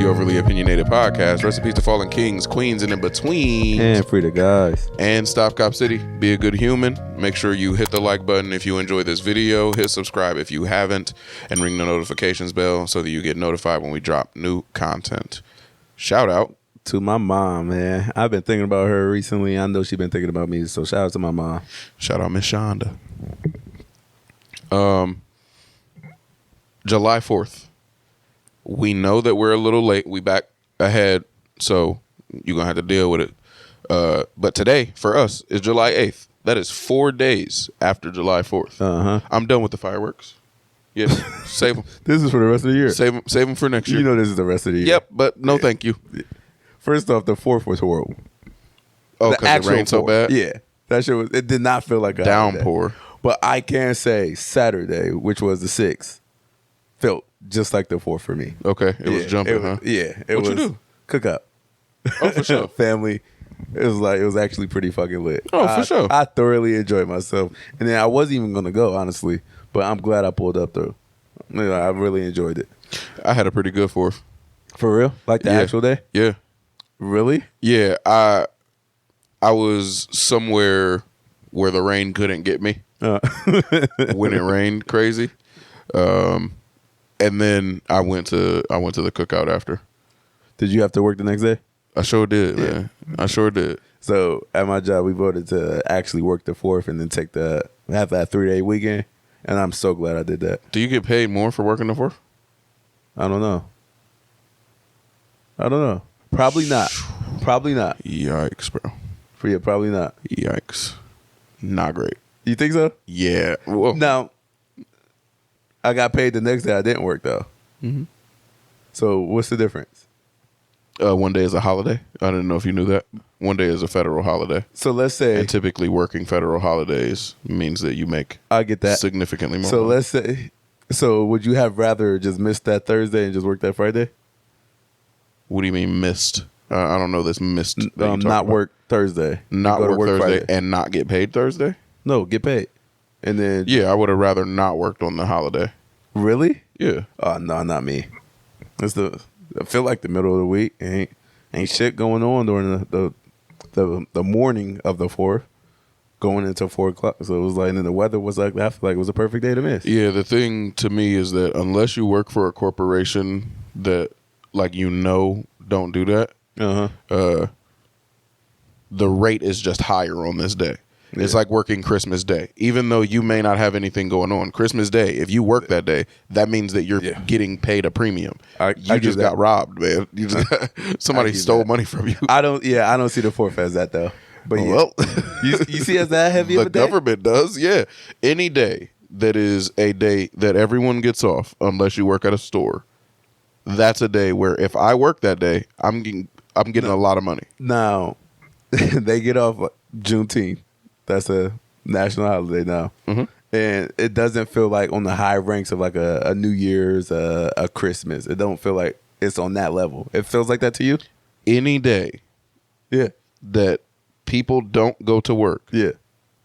Overly Opinionated Podcast. Recipes to fallen kings, queens, and in between. And free the guys. And Stop Cop City. Be a good human. Make sure you hit the like button if you enjoy this video. Hit subscribe if you haven't. And ring the notifications bell so that you get notified when we drop new content. Shout out to my mom, man. I've been thinking about her recently. I know she's been thinking about me. So shout out to my mom. Shout out Miss Shonda. July 4th. We know that we're a little late. We back ahead, so you're going to have to deal with it. But today, for us, is July 8th. That is 4 days after July 4th. Uh-huh. I'm done with the fireworks. Yeah, save them. This is for the rest of the year. Save them for next year. You know this is the rest of the year. Yep, but no thank you. First off, the 4th was horrible. Oh, because it rained so bad? Yeah. That shit was, it did not feel like a downpour. holiday. But I can say Saturday, which was the 6th, felt just like the 4th for me. Okay, it was jumping, huh? Yeah. What'd you do? Cookout. Oh, for sure. Family. It was actually pretty fucking lit. Oh, for sure. I thoroughly enjoyed myself. And then I wasn't even going to go, honestly. But I'm glad I pulled up, though. I really enjoyed it. I had a pretty good 4th. For real? Like the actual day? Yeah. Really? Yeah, I was somewhere where the rain couldn't get me when it rained crazy, and then I went to the cookout after. Did you have to work the next day? I sure did, man. I sure did. So at my job, we voted to actually work the 4th and then have that 3-day weekend, and I'm so glad I did that. Do you get paid more for working the 4th? I don't know. Probably not. Yikes, bro. For you, probably not. Yikes. Not great. You think so? Yeah. Whoa. Now, I got paid the next day I didn't work, though. Mm-hmm. So what's the difference? One day is a holiday. I didn't know if you knew that. One day is a federal holiday. So let's say... And typically working federal holidays means that you make I get that. significantly more So money. let's say... So would you have rather just missed that Thursday and just work that Friday? What do you mean missed? I don't know this missed. Not work Thursday. Not work Thursday Friday. and not get paid Thursday? No, get paid. And then... Yeah, I would have rather not worked on the holiday. Really? Yeah. Oh, no, not me. I feel like the middle of the week. Ain't shit going on during the morning of the 4th. Going into 4 o'clock. So it was like, and the weather was like, I feel like it was a perfect day to miss. Yeah, the thing to me is that unless you work for a corporation that, like, don't do that, the rate is just higher on this day. Yeah. It's like working Christmas Day. Even though you may not have anything going on, Christmas Day, if you work that day, that means that you're getting paid a premium. You just got robbed, man. You just, somebody stole money from you. I don't see the 4th as that, though. But well, you see as that heavy of a day? The government does, yeah. Any day that is a day that everyone gets off, unless you work at a store, that's a day where if I work that day, I'm getting a lot of money. Now, they get off Juneteenth. That's a national holiday now. Mm-hmm. And it doesn't feel like on the high ranks of like a New Year's, a Christmas. It don't feel like it's on that level. It feels like that to you? Any day that people don't go to work. Yeah.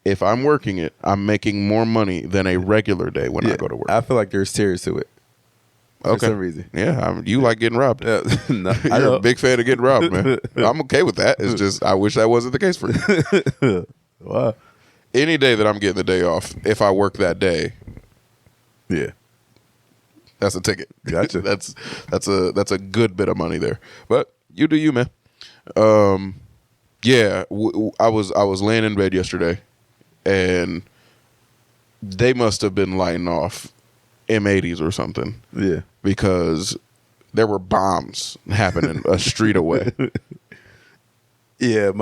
If I'm working it, I'm making more money than a regular day when I go to work. I feel like there's tears to it. For some reason. Yeah, you like getting robbed. No, You're a big fan of getting robbed, man. I'm okay with that. It's just I wish that wasn't the case for you. Wow. Any day that I'm getting the day off, if I work that day, that's a ticket. Gotcha. that's a good bit of money there. But you do you, man. Yeah, I was laying in bed yesterday, and they must have been lighting off M80s or something. Yeah, because there were bombs happening a street away. Yeah,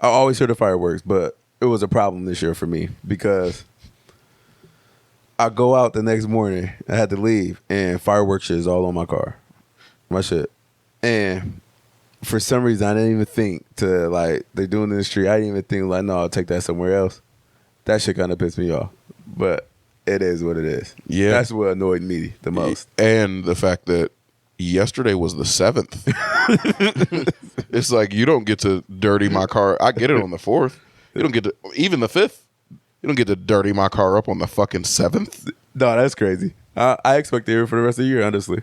I always hear the fireworks, but it was a problem this year for me because I go out the next morning. I had to leave, and fireworks shit is all on my car, my shit, and for some reason I didn't even think to like they're doing it in the street. I didn't even think like no, I'll take that somewhere else. That shit kind of pissed me off, but it is what it is. Yeah, that's what annoyed me the most, and the fact that yesterday was the 7th. It's like you don't get to dirty my car. I get it on the 4th. You don't get to even the 5th. You don't get to dirty my car up on the fucking 7th. No, that's crazy. I expect to hear it for the rest of the year, honestly.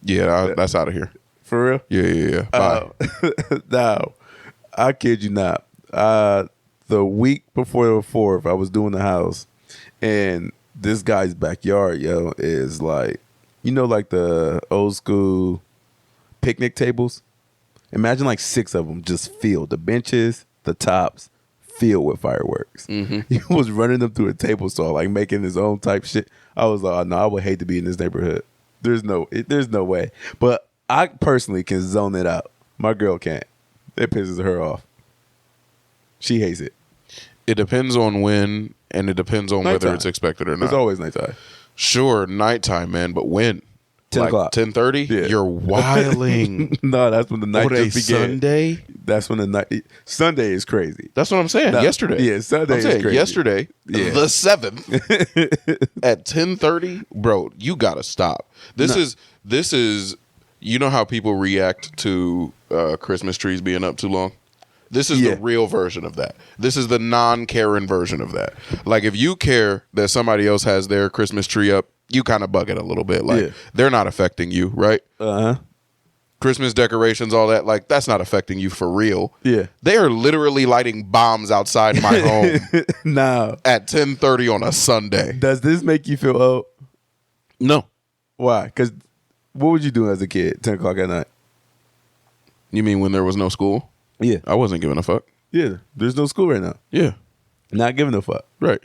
Yeah, that's out of here. For real? Yeah. Bye. No, I kid you not. The week before the 4th, I was doing the house, and this guy's backyard, yo, is like, like the old school picnic tables. Imagine like 6 of them just filled. The benches, the tops, filled with fireworks. Mm-hmm. He was running them through a table saw, like making his own type shit. I was like, oh, no, I would hate to be in this neighborhood. There's no way. But I personally can zone it out. My girl can't. It pisses her off. She hates it. It depends on when, and it depends on whether it's expected or not. It's always nighttime. Sure, nighttime, man, but when? 10 o'clock. 10:30? Yeah. You're wilding. No, that's when the night just began. Sunday? That's when the night. Sunday is crazy. That's what I'm saying. No, yesterday. Yeah, Sunday is crazy. Yesterday, the 7th, at 10:30, bro, you gotta stop. This is. You know how people react to Christmas trees being up too long? This is the real version of that. This is the non-Karen version of that. Like, if you care that somebody else has their Christmas tree up, you kind of bug it a little bit. Like, they're not affecting you, right? Uh-huh. Christmas decorations, all that, like, that's not affecting you for real. Yeah. They are literally lighting bombs outside my home at 10:30 on a Sunday. Does this make you feel old? No. Why? Because what would you do as a kid, 10 o'clock at night? You mean when there was no school? Yeah. I wasn't giving a fuck. Yeah. There's no school right now. Yeah. Not giving a fuck. Right.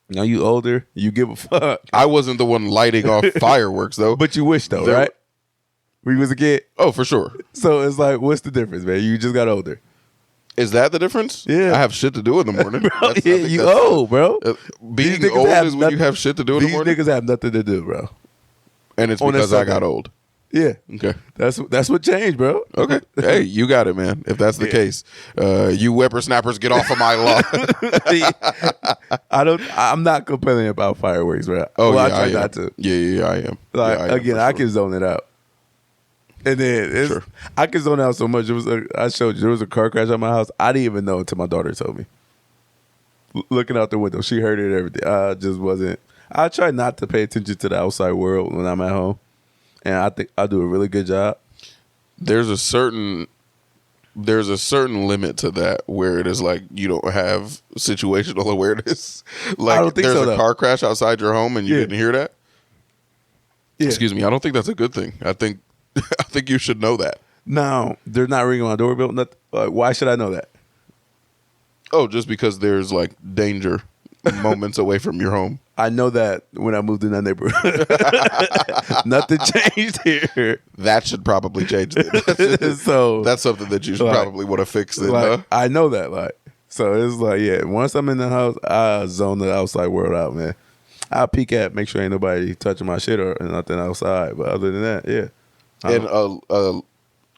Now you older, you give a fuck. I wasn't the one lighting off fireworks, though. But you wish, though, right? When you was a kid? Oh, for sure. So it's like, what's the difference, man? You just got older. Is that the difference? Yeah. I have shit to do in the morning. Bro, yeah, you old, bro. Being old is when you have shit to do in the morning? These niggas have nothing to do, bro. And it's because I got old. Yeah. Okay. That's what changed, bro. Okay. Hey, you got it, man. If that's the case, you whippersnappers, get off of my lawn. I'm not complaining about fireworks, bro. Oh, well, yeah, I try not to. Yeah, I am. Like, I am, again, I can zone it out. And then I can zone out so much. I showed you there was a car crash at my house. I didn't even know until my daughter told me. Looking out the window, she heard it and everything. I just wasn't. I try not to pay attention to the outside world when I'm at home. And I think I do a really good job. There's a certain limit to that where it is like you don't have situational awareness. Like, I don't think there's a car crash outside your home and you didn't hear that. Yeah. Excuse me. I don't think that's a good thing. I think you should know that. No, they're not ringing my doorbell. Why should I know that? Oh, just because there's like danger moments away from your home. I know that when I moved in that neighborhood. Nothing changed here. That should probably change. So that's something that you should probably want to fix. I know that. So it's like, once I'm in the house, I zone the outside world out, man. I peek at, make sure ain't nobody touching my shit or nothing outside. But other than that, yeah. And a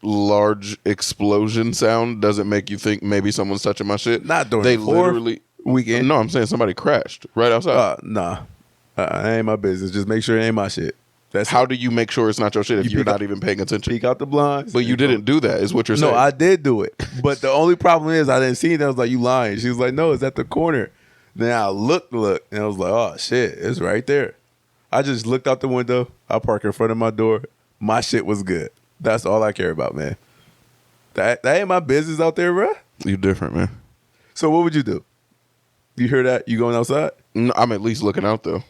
large explosion sound doesn't make you think maybe someone's touching my shit. Not during the literally weekend. No, I'm saying somebody crashed right outside. Nah. It ain't my business. Just make sure it ain't my shit. How do you make sure it's not your shit if you're not even paying attention? Peek out the blinds. But you didn't do that, is what you're saying. No, I did do it. But the only problem is I didn't see it. I was like, you lying. She was like, no, it's at the corner. Then I looked, and I was like, oh, shit, it's right there. I just looked out the window. I parked in front of my door. My shit was good. That's all I care about, man. That ain't my business out there, bro. You different, man. So what would you do? You hear that? You going outside? No, I'm at least looking out, though.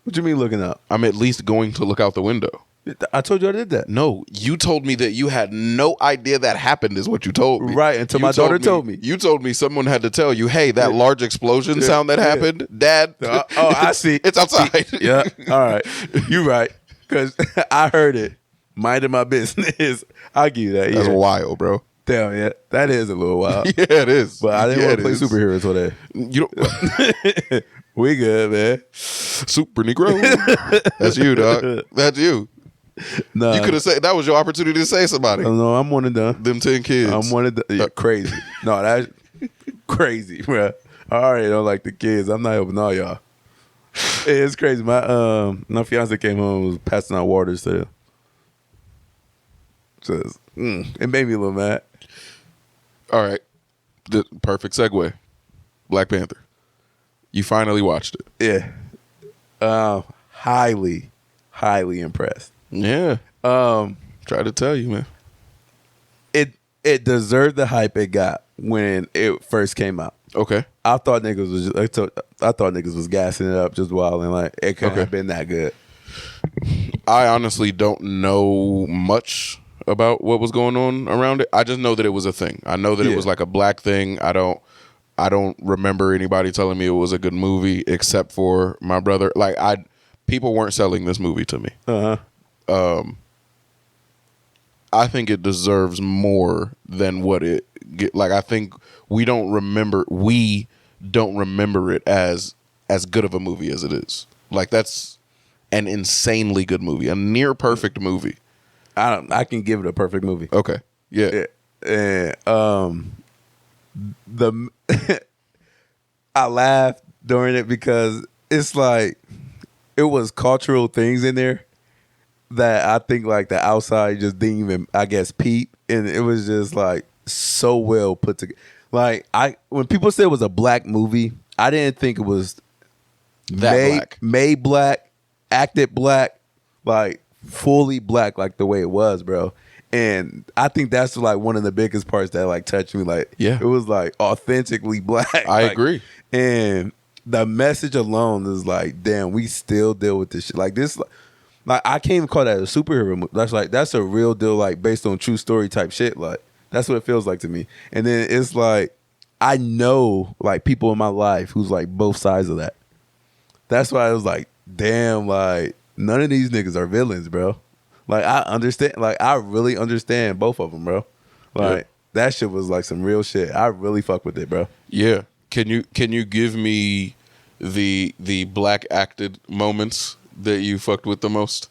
What you mean looking out? I'm at least going to look out the window. I told you I did that. No, you told me that you had no idea that happened is what you told me. Right, until my daughter told me. You told me someone had to tell you, hey, that large explosion sound that happened, Dad. I see. It's outside. Yeah, all right. You right. Because I heard it. Minding my business. I'll give you that. That's wild, bro. Damn, yeah. That is a little wild. Yeah, it is. But I didn't want to play superheroes for that. You don't. We good, man. Super Negro. That's you, dog. That's you. No, you could have said that was your opportunity to say somebody. No, I'm one and done. Them 10 kids. I'm one and done. Yeah, crazy. No, that's crazy, bro. I already don't like the kids. I'm not helping all y'all. It's crazy. My fiance came home and was passing out waters to them. Just, it made me a little mad. All right. The perfect segue. Black Panther. You finally watched it. Yeah. highly, highly impressed. Yeah. Try to tell you, man. It deserved the hype it got when it first came out. Okay. I thought niggas was gassing it up just wild and like it couldn't have been that good. I honestly don't know much about what was going on around it. I just know that it was a thing. I know that it was like a black thing. I don't remember anybody telling me it was a good movie except for my brother. Like people weren't selling this movie to me. I think it deserves more than what it like. I think we don't remember it as good of a movie as it is. Like that's an insanely good movie, a near perfect movie. I can give it a perfect movie. Okay. Yeah. I laughed during it because it's like it was cultural things in there that I think like the outside just didn't even, I guess, peep, and it was just like so well put together. Like when people say it was a black movie, I didn't think it was made black, acted black, like fully black, like the way it was, bro. And I think that's like one of the biggest parts that like touched me. Like, it was like authentically black. I agree. And the message alone is like, damn, we still deal with this shit. Like this. Like I can't even call that a superhero movie. That's a real deal, like based on true story type shit. Like that's what it feels like to me. And then it's like I know like people in my life who's like both sides of that. That's why I was like, damn, like none of these niggas are villains, bro. Like I understand, like I really understand both of them, bro. Like that shit was like some real shit. I really fuck with it, bro. Yeah. Can you give me the black acted moments that you fucked with the most?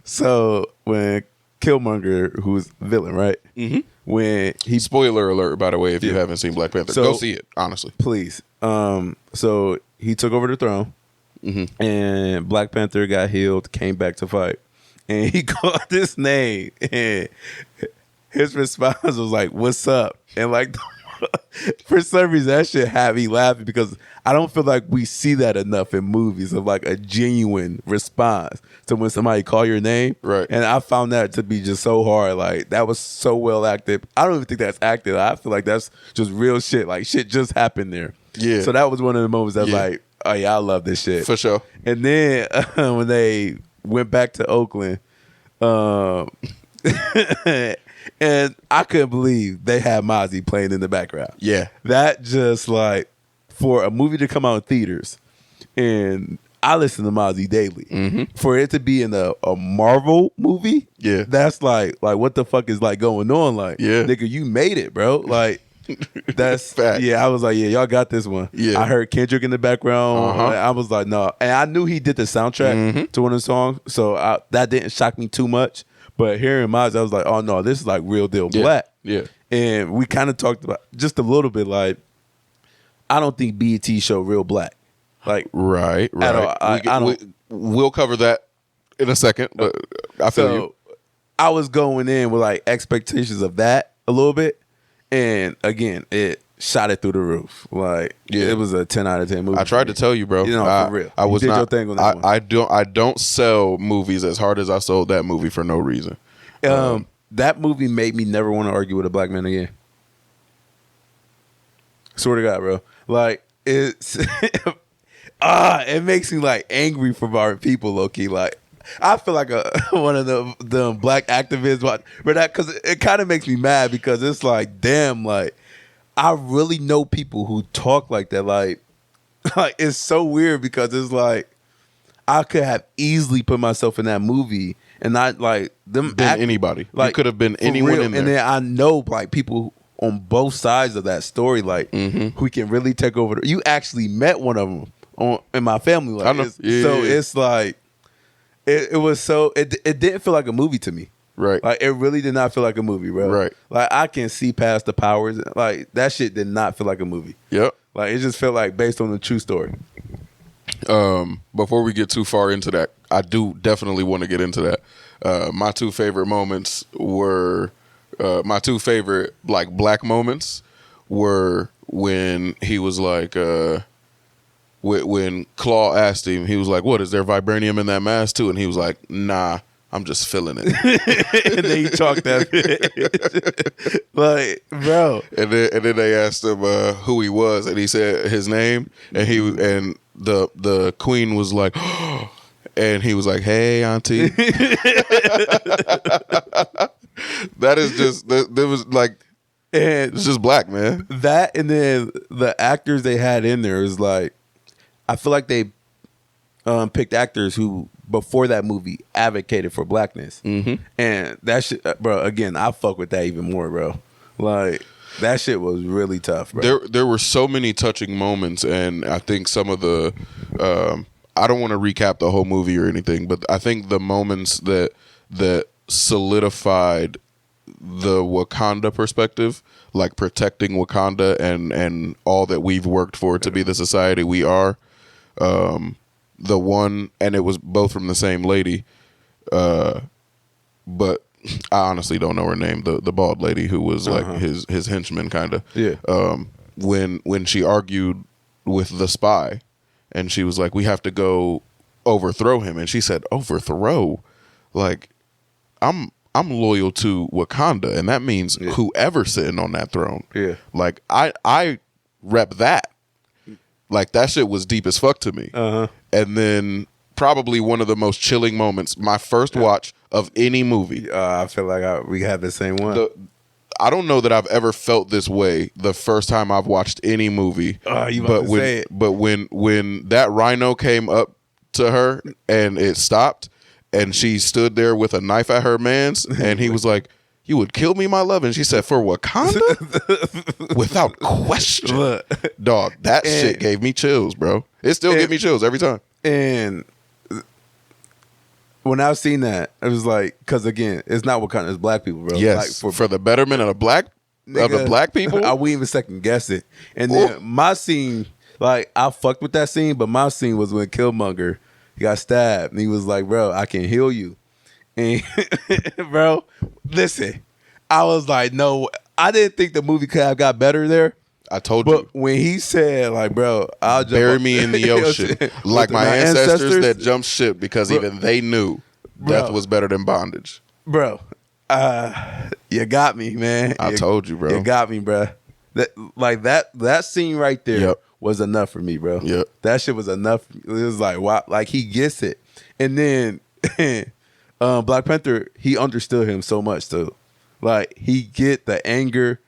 So when Killmonger, who's villain, right? Mm-hmm. When he spoiler alert, by the way, if you haven't seen Black Panther, go see it. Honestly, please. So he took over the throne, and Black Panther got healed, came back to fight, and he called this name, and his response was like, "What's up?" And like. For some reason, that shit had me laughing because I don't feel like we see that enough in movies of like a genuine response to when somebody call your name. Right. And I found that to be just so hard. Like that was so well acted. I don't even think that's acted. I feel like that's just real shit. Like shit just happened there. Yeah. So that was one of the moments that was like, oh yeah, I love this shit. For sure. And then when they went back to Oakland, and I couldn't believe they had Mozzie playing in the background. Yeah. That just like, for a movie to come out in theaters, and I listen to Mozzie daily, for it to be in a Marvel movie, that's like what the fuck is like going on? Like, nigga, you made it, bro. Like, that's, fact. I was like, y'all got this one. I heard Kendrick in the background. I was like, no. And I knew he did the soundtrack to one of the songs, so that didn't shock me too much. But hearing Mozzie, I was like, oh no, this is like real deal black. Yeah. And we kind of talked about just a little bit like, I don't think BET show real black. Like, right. At all. We'll cover that in a second, but I feel you. I was going in with like expectations of that a little bit. And again, it shot it through the roof. Like, it was a 10 out of 10 movie. I tried to tell you, bro. For real. I was you did not. Your thing on that one. I don't sell movies as hard as I sold that movie for no reason. That movie made me never want to argue with a black man again. Swear to God, bro. Like it's it makes me like angry for our people, low key. Like I feel like one of the black activists, but that because it kind of makes me mad because it's like, damn, like I really know people who talk like that. Like it's so weird because it's like I could have easily put myself in that movie and not like them. Anybody, like you could have been anyone real. in there. And then I know like people on both sides of that story, like who can really take over. You actually met one of them in my family, like it's like it was so it didn't feel like a movie to me, right? Like it really did not feel like a movie, bro. Right? Like I can see past the powers, like that shit did not feel like a movie. Yep. Like it just felt like based on the true story. Before we get too far into that, I do definitely want to get into that. My two favorite moments were my two favorite like black moments were when he was like when Claw asked him, he was like, "What, is there vibranium in that mask too?" And he was like, "Nah, I'm just feeling it." And then he talked that bitch. Like, bro. And then they asked him who he was, and he said his name, and the queen was like, and he was like, "Hey, auntie." That is just there was like, and it's just black, man. That, and then the actors they had in there is like, I feel like they picked actors who before that movie advocated for blackness, and that shit, bro. Again, I fuck with that even more, bro. Like, that shit was really tough, bro. There were so many touching moments, and I think some of the I don't want to recap the whole movie or anything, but I think the moments that solidified the Wakanda perspective, like protecting Wakanda and all that we've worked for to be the society we are. The one, and it was both from the same lady, but I honestly don't know her name. The bald lady who was like his henchman, kind of. Yeah. When she argued with the spy, and she was like, "We have to go overthrow him," and she said, "Overthrow? Like, I'm loyal to Wakanda, and that means whoever's sitting on that throne." Yeah. Like, I rep that. Like, that shit was deep as fuck to me. And then probably one of the most chilling moments, my first watch of any movie. I feel like we had the same one. I don't know that I've ever felt this way the first time I've watched any movie. But when that rhino came up to her and it stopped, and she stood there with a knife at her man's, and he was like, "You would kill me, my love?" And she said, "For Wakanda?" Without question. Look, dog, that shit gave me chills, bro. It still gives me chills every time. And when I've seen that, it was like, because again, it's not Wakanda, it's black people, bro. Yes, like for the betterment of the black people. I wouldn't even second guess it. And then my scene, like, I fucked with that scene, but my scene was when Killmonger, he got stabbed, and he was like, "Bro, I can heal you." And bro, listen, I was like, no, I didn't think the movie could have got better there. I told you. But when he said, like, "Bro, I'll jump bury me in the ocean," like my ancestors that jumped ship, because even they knew death was better than bondage. Bro, you got me, man. I told you, bro. You got me, bro. That scene right there was enough for me, bro. Yep. That shit was enough. It was like, wow, like, he gets it. And then Black Panther, he understood him so much too. Like, he get the anger,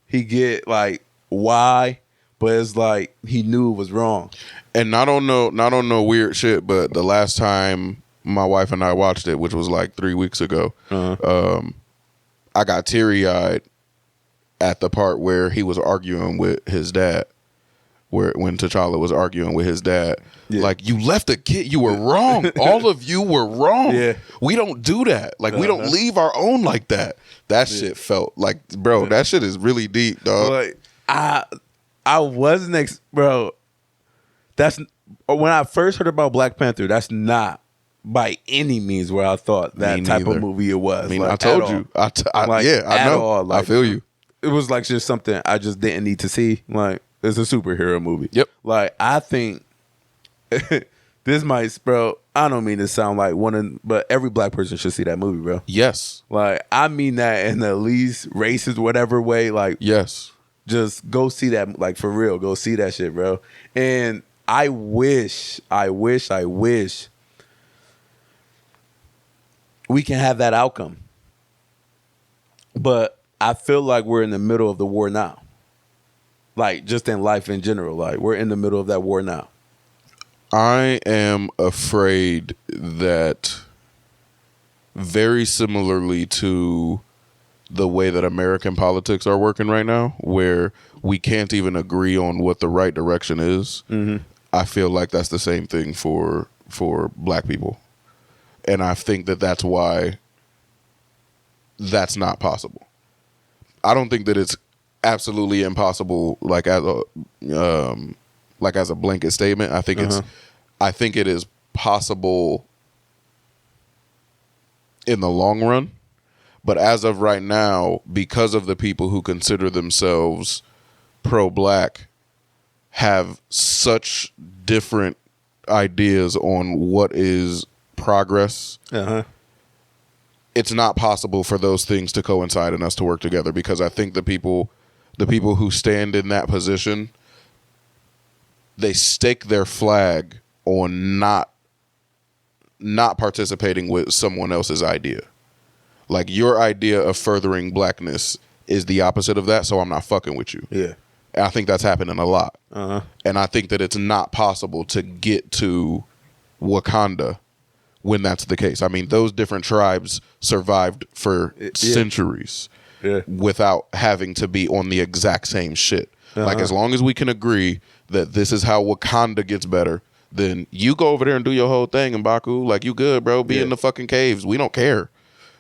he get like why, but it's like he knew it was wrong. And not on no weird shit, but the last time my wife and I watched it, which was like 3 weeks ago, I got teary-eyed at the part where he was arguing with his dad, when T'Challa was arguing with his dad. Yeah. Like, you left a kid, you were wrong. All of you were wrong. Yeah. We don't do that. Like, we don't leave our own like that. That shit felt like, bro, that shit is really deep, dog. Like, I wasn't bro. That's when I first heard about Black Panther. That's not by any means where I thought that type of movie it was. I mean, like, I told you. I know. Like, I feel you. It was like just something I just didn't need to see. Like, it's a superhero movie. Yep. Like, I think this might, bro. I don't mean to sound like but every black person should see that movie, bro. Yes. Like, I mean that in the least racist, whatever way. Like, yes. Just go see that, like, for real. Go see that shit, bro. And I wish we can have that outcome. But I feel like we're in the middle of the war now. Like, just in life in general. Like, we're in the middle of that war now. I am afraid that, very similarly to the way that American politics are working right now, where we can't even agree on what the right direction is, I feel like that's the same thing for black people. And I think that that's why that's not possible. I don't think that it's absolutely impossible, like as a blanket statement. I think it is possible in the long run, but as of right now, because of the people who consider themselves pro-black have such different ideas on what is progress. It's not possible for those things to coincide and us to work together, because I think the people who stand in that position, they stake their flag on not participating with someone else's idea. Like, your idea of furthering blackness is the opposite of that, so I'm not fucking with you. Yeah. And I think that's happening a lot. And I think that it's not possible to get to Wakanda when that's the case. I mean, those different tribes survived for centuries without having to be on the exact same shit. Like, as long as we can agree that this is how Wakanda gets better, then you go over there and do your whole thing, M'Baku. Like, you good, bro. Be in the fucking caves. We don't care.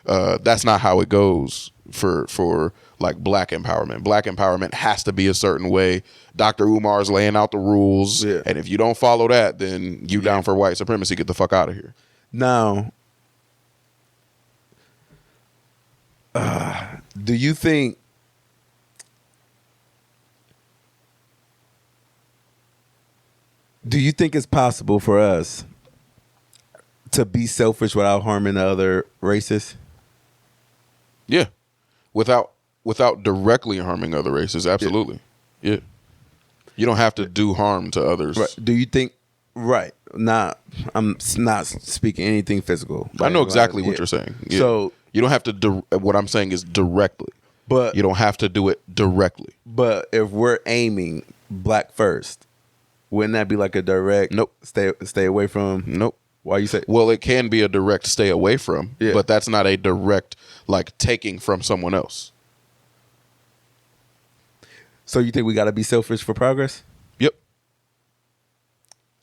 That's not how it goes for like black empowerment. Black empowerment has to be a certain way. Dr. Umar's laying out the rules. Yeah. And if you don't follow that, then you down for white supremacy. Get the fuck out of here. Now, do you think it's possible for us to be selfish without harming the other races? Yeah. Without directly harming other races, absolutely. Yeah. You don't have to do harm to others. Right. Do you think I'm not speaking anything physical. I know exactly what you're saying. Yeah. So you don't have to what I'm saying is directly. But you don't have to do it directly. But if we're aiming black first, wouldn't that be like a direct stay away from? Nope. Why you say? Well, it can be a direct stay away from, but that's not a direct like taking from someone else. So you think we got to be selfish for progress? Yep.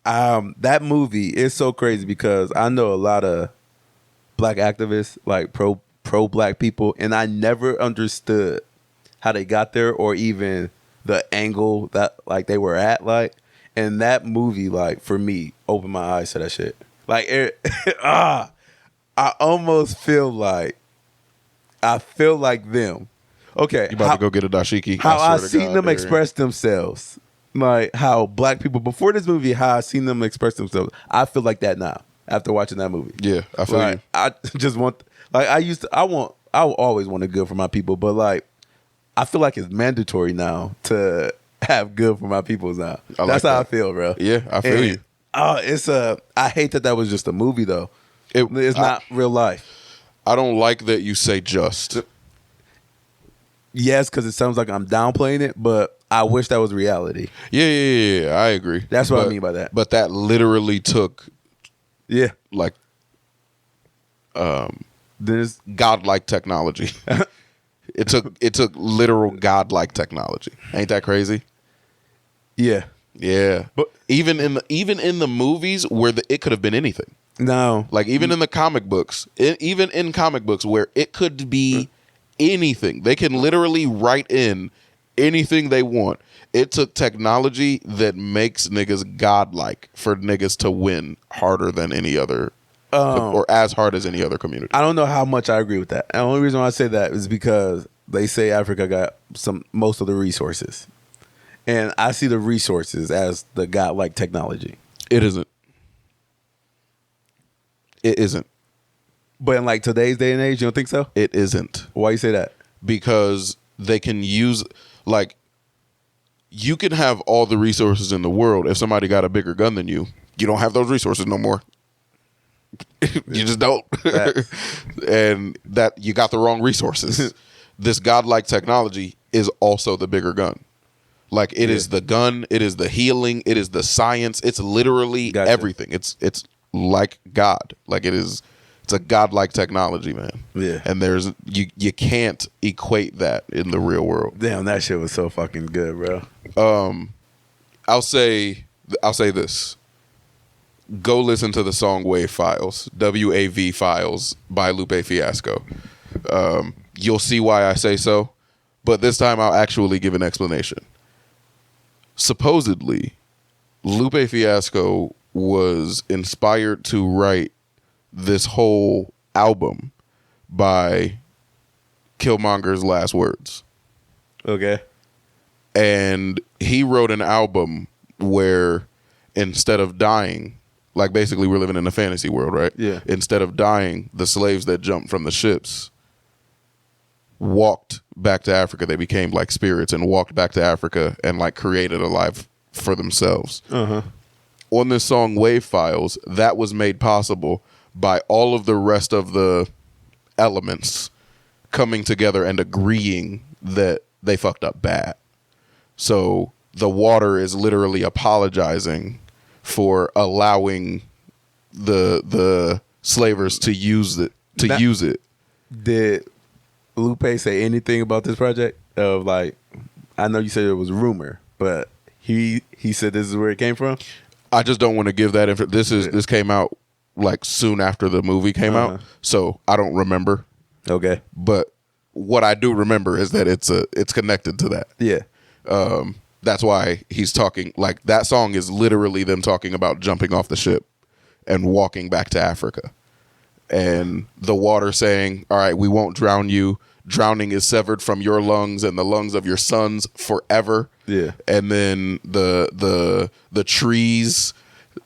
That movie is so crazy because I know a lot of black activists, like pro black people, and I never understood how they got there or even the angle that like they were at. Like, and that movie, like for me, opened my eyes to that shit. Like, I almost feel like them. Okay, you about to go get a dashiki? How I seen them express themselves, like how black people before this movie, how I seen them express themselves. I feel like that now after watching that movie. Yeah, I feel you. I just want, like, I always wanted good for my people, but like, I feel like it's mandatory now to have good for my peoples now. That's how I feel, bro. Yeah, I feel you. I hate that was just a movie though. It's not real life. I don't like that you say just. Yes, because it sounds like I'm downplaying it, but I wish that was reality. Yeah, I agree. That's what I mean by that. But that literally took, like, this godlike technology. It took literal godlike technology. Ain't that crazy? Yeah. Yeah. But even in the movies where it could have been anything. No. Like even in the comic books, even in comic books where it could be anything. They can literally write in anything they want. It took technology that makes niggas godlike for niggas to win harder than any other or as hard as any other community. I don't know how much I agree with that. The only reason why I say that is because they say Africa got most of the resources. And I see the resources as the godlike technology. It isn't. It isn't. But in like today's day and age, you don't think so? It isn't. Why you say that? Because they can use, like, you can have all the resources in the world. If somebody got a bigger gun than you, you don't have those resources no more. You just don't. And that you got the wrong resources. This godlike technology is also the bigger gun. Like it is the gun, it is the healing, it is the science. It's literally everything. It's like God. Like it's a godlike technology, man. Yeah. And there's you can't equate that in the real world. Damn, that shit was so fucking good, bro. I'll say this. Go listen to the song Wave Files, WAV Files by Lupe Fiasco. You'll see why I say so, but this time I'll actually give an explanation. Supposedly, Lupe Fiasco was inspired to write this whole album by Killmonger's last words. Okay. And he wrote an album where instead of dying, like basically we're living in a fantasy world, right? Yeah. Instead of dying, the slaves that jumped from the ships walked back to Africa. They became like spirits and walked back to Africa and like created a life for themselves. On this song Wave Files, that was made possible by all of the rest of the elements coming together and agreeing that they fucked up bad. So the water is literally apologizing for allowing the slavers to use it. Did Lupe say anything about this project? Of like, I know you said it was a rumor, but he said this is where it came from. I just don't want to give that info. This came out like soon after the movie came out, so I don't remember. Okay, but what I do remember is that it's connected to that. Yeah. That's why he's talking, like, that song is literally them talking about jumping off the ship and walking back to Africa. And the water saying, all right, we won't drown you. Drowning is severed from your lungs and the lungs of your sons forever. Yeah. And then the trees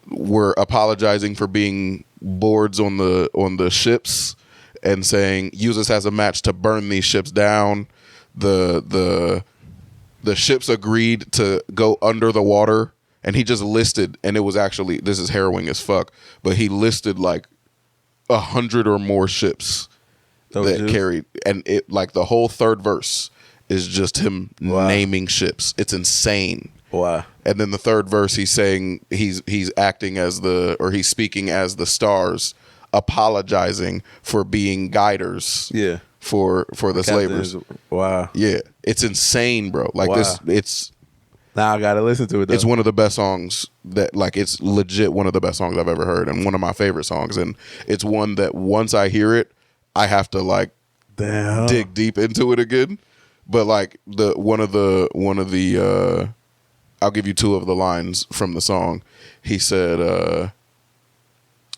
were apologizing for being boards on the ships and saying, use us as a match to burn these ships down. The ships agreed to go under the water, and he just listed, and it was actually, this is harrowing as fuck, but he listed like 100 or more ships that carried, and it, like, the whole third verse is just him naming ships. It's insane. Wow. And then the third verse, he's saying he's acting as he's speaking as the stars, apologizing for being guiders. Yeah. For the slavers. Wow. Yeah. It's insane, bro. Like, it's now I gotta listen to it though. It's one of the best songs that, like, it's legit one of the best songs I've ever heard, and one of my favorite songs. And it's one that once I hear it, I have to like dig deep into it again. But like one of the I'll give you two of the lines from the song. He said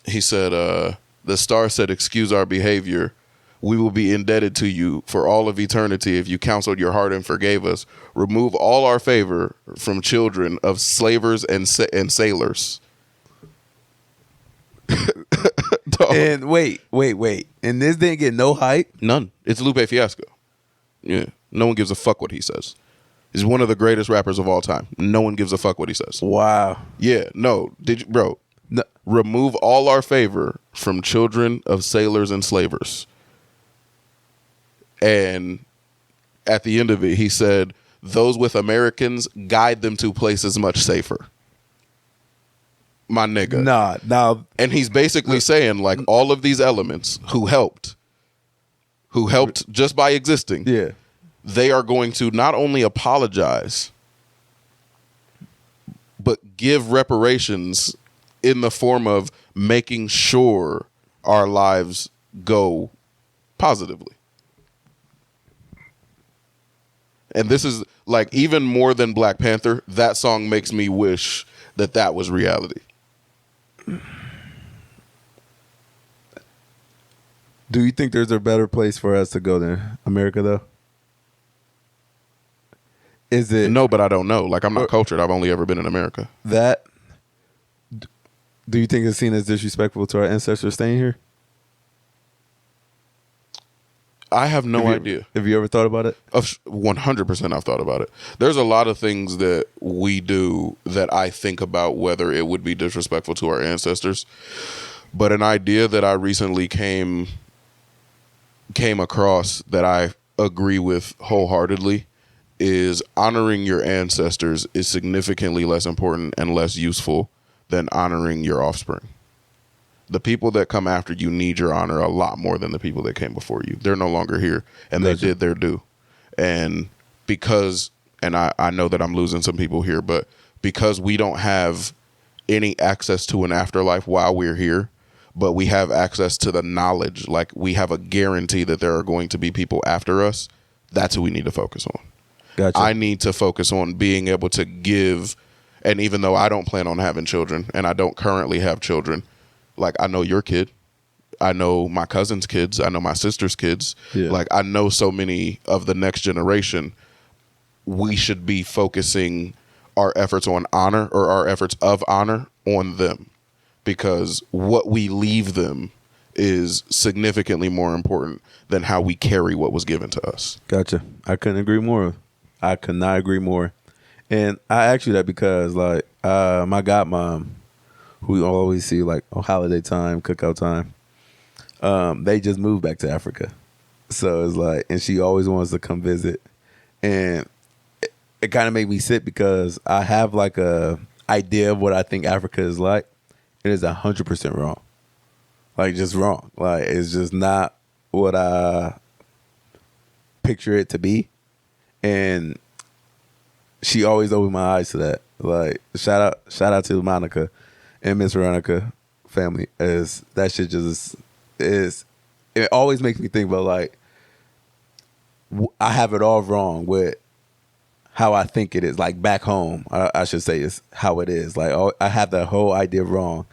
the star said, excuse our behavior. We will be indebted to you for all of eternity if you counseled your heart and forgave us. Remove all our favor from children of slavers and sailors. And wait. And this didn't get no hype? None. It's Lupe Fiasco. Yeah. No one gives a fuck what he says. He's one of the greatest rappers of all time. No one gives a fuck what he says. Wow. Yeah. No. Did you, bro? No. Remove all our favor from children of sailors and slavers. And at the end of it, he said, those with Americans, guide them to places much safer. My nigga. Nah. And he's basically saying, like, all of these elements who helped just by existing. Yeah. They are going to not only apologize, but give reparations in the form of making sure our lives go positively. And this is, like, even more than Black Panther, that song makes me wish that was reality. Do you think there's a better place for us to go than America, though? Is it? No, but I don't know. Like, I'm not cultured. I've only ever been in America. Do you think it's seen as disrespectful to our ancestors staying here? I have no idea. Have you ever thought about it? 100% I've thought about it. There's a lot of things that we do that I think about whether it would be disrespectful to our ancestors. But an idea that I recently came across that I agree with wholeheartedly is honoring your ancestors is significantly less important and less useful than honoring your offspring. The people that come after you need your honor a lot more than the people that came before you. They're no longer here, and they did their due. And because, and I know that I'm losing some people here, but because we don't have any access to an afterlife while we're here, but we have access to the knowledge, like we have a guarantee that there are going to be people after us, that's who we need to focus on. Gotcha. I need to focus on being able to give, and even though I don't plan on having children, and I don't currently have children, like, I know your kid. I know my cousin's kids. I know my sister's kids. Yeah. Like, I know so many of the next generation. We should be focusing our efforts on honor or our efforts of honor on them, because what we leave them is significantly more important than how we carry what was given to us. Gotcha. I couldn't agree more. I could not agree more. And I asked you that because, like, my godmom, who we always see, like, on holiday time, cookout time, they just moved back to Africa. So it's like, and she always wants to come visit. And it kind of made me sick because I have, like, a idea of what I think Africa is like. It is 100% wrong. Like, just wrong. Like, it's just not what I picture it to be. And she always opened my eyes to that. Like, shout out to Monica and Miss Veronica family. As that shit just is, it always makes me think about, like, I have it all wrong with how I think it is. Like, back home, I should say, is how it is. Like, I have that whole idea wrong.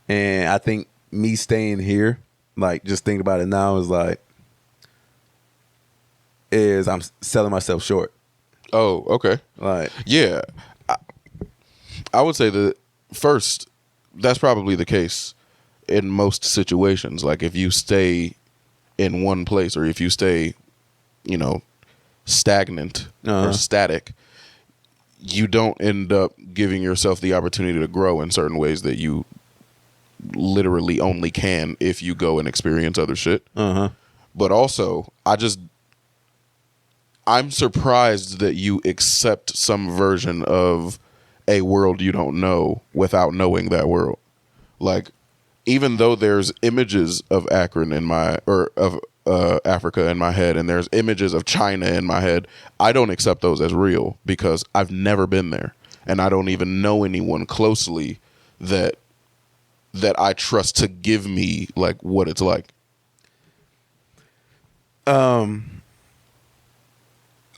And I think me staying here, like, just thinking about it now, is like, I'm selling myself short. Oh, okay. Like, yeah, I would say that first, that's probably the case in most situations. Like, if you stay in one place, or if you stay, stagnant or static, you don't end up giving yourself the opportunity to grow in certain ways that you literally only can if you go and experience other shit. But also, I'm surprised that you accept some version of a world you don't know without knowing that world. Like, even though there's images of Akron of Africa in my head, and there's images of China in my head, I don't accept those as real because I've never been there, and I don't even know anyone closely that I trust to give me, like, what it's like.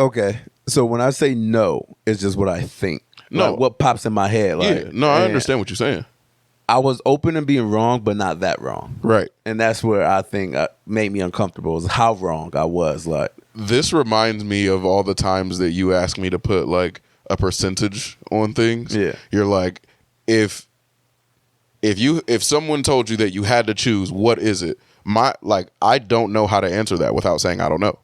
Okay, so when I say no, it's just what I think. No, like, what pops in my head. Like, yeah, no, I understand what you're saying. I was open to being wrong, but not that wrong. Right. And that's where I think made me uncomfortable, is how wrong I was. Like, this reminds me of all the times that you ask me to put, like, a percentage on things. Yeah. You're like, if someone told you that you had to choose, what is it? I don't know how to answer that without saying I don't know.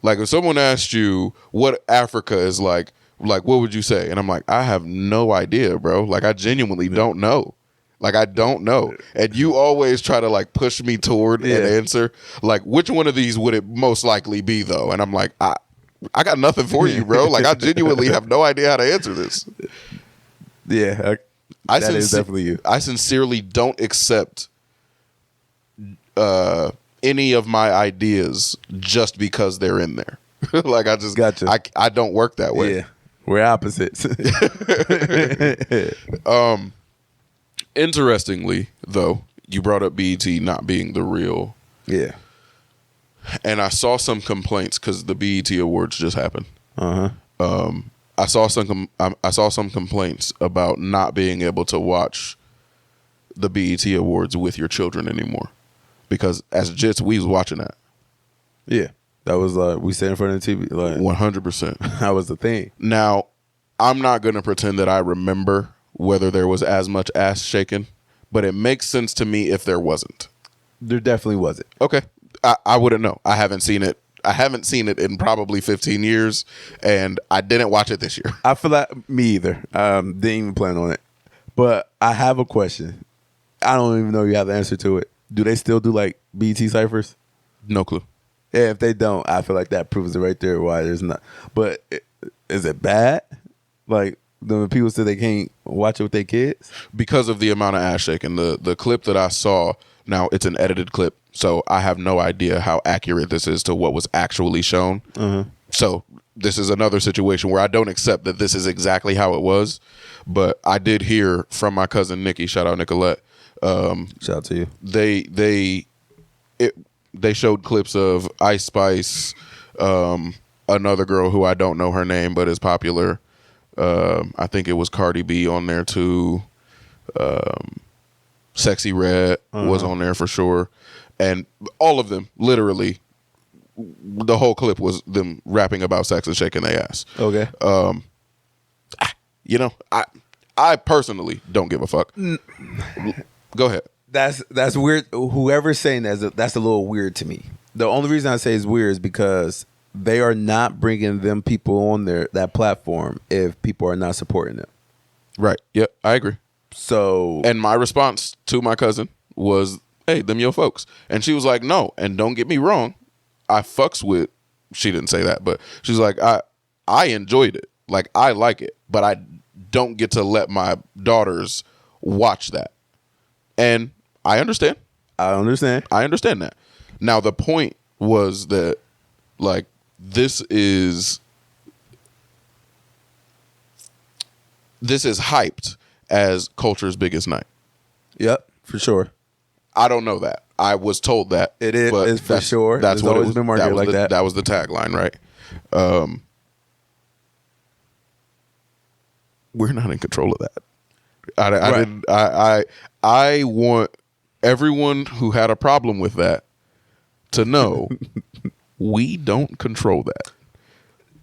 Like, if someone asked you what Africa is like, what would you say? And I'm like, I have no idea, bro. Like, I genuinely don't know. Like, I don't know. And you always try to, like, push me toward an answer. Like, which one of these would it most likely be, though? And I'm like, I got nothing for you, bro. Like, I genuinely have no idea how to answer this. Yeah, that is definitely you. I sincerely don't accept any of my ideas just because they're in there. Like, I just gotcha. I don't work that way. Yeah, we're opposites. Interestingly, though, you brought up BET not being the real. Yeah. And I saw some complaints because the BET Awards just happened. I saw some complaints about not being able to watch the BET Awards with your children anymore, because as Jits, we was watching that. Yeah, that was like, we sat in front of the TV, like 100%. That was the thing. Now, I'm not gonna pretend that I remember whether there was as much ass shaking, but it makes sense to me if there wasn't. There definitely wasn't. Okay, I wouldn't know. I haven't seen it. I haven't seen it in probably 15 years, and I didn't watch it this year. I feel like me either. Didn't even plan on it. But I have a question. I don't even know you have the answer to it. Do they still do, like, BT ciphers? No clue. Yeah, if they don't, I feel like that proves it right there why there's not. But is it bad? Like, the people say they can't watch it with their kids? Because of the amount of ass shaking. The clip that I saw, now it's an edited clip, so I have no idea how accurate this is to what was actually shown. So this is another situation where I don't accept that this is exactly how it was. But I did hear from my cousin Nikki, shout out Nicolette. Shout out to you. They showed clips of Ice Spice, another girl who I don't know her name but is popular. I think it was Cardi B on there too. Sexy Red was on there for sure. And all of them, literally, the whole clip was them rapping about sex and shaking their ass. Okay. You know, I personally don't give a fuck. Go ahead. That's weird. Whoever's saying that's a little weird to me. The only reason I say it's weird is because they are not bringing them people on that platform if people are not supporting them. Right. Yep. I agree. So, and my response to my cousin was, "Hey, them your folks," and she was like, "No." And don't get me wrong, I fucks with. She didn't say that, but she's like, I enjoyed it. Like, I like it, but I don't get to let my daughters watch that. And I understand. I understand that. Now, the point was that, like, this is hyped as culture's biggest night. Yep, for sure. I don't know that. I was told that. It is, but for sure. That's what always been marketed like that. That was the tagline, right? We're not in control of that. I want everyone who had a problem with that to know we don't control that.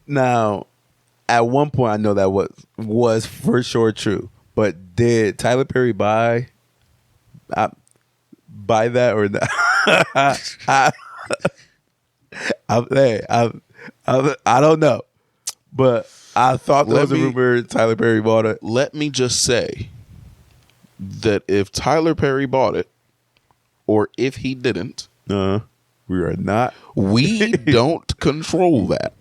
Now, at one point, I know that was for sure true. But did Tyler Perry buy that or not? I don't know, but I thought there was a rumor Tyler Perry bought it. Let me just say that if Tyler Perry bought it, or if he didn't, we are not. We don't control that.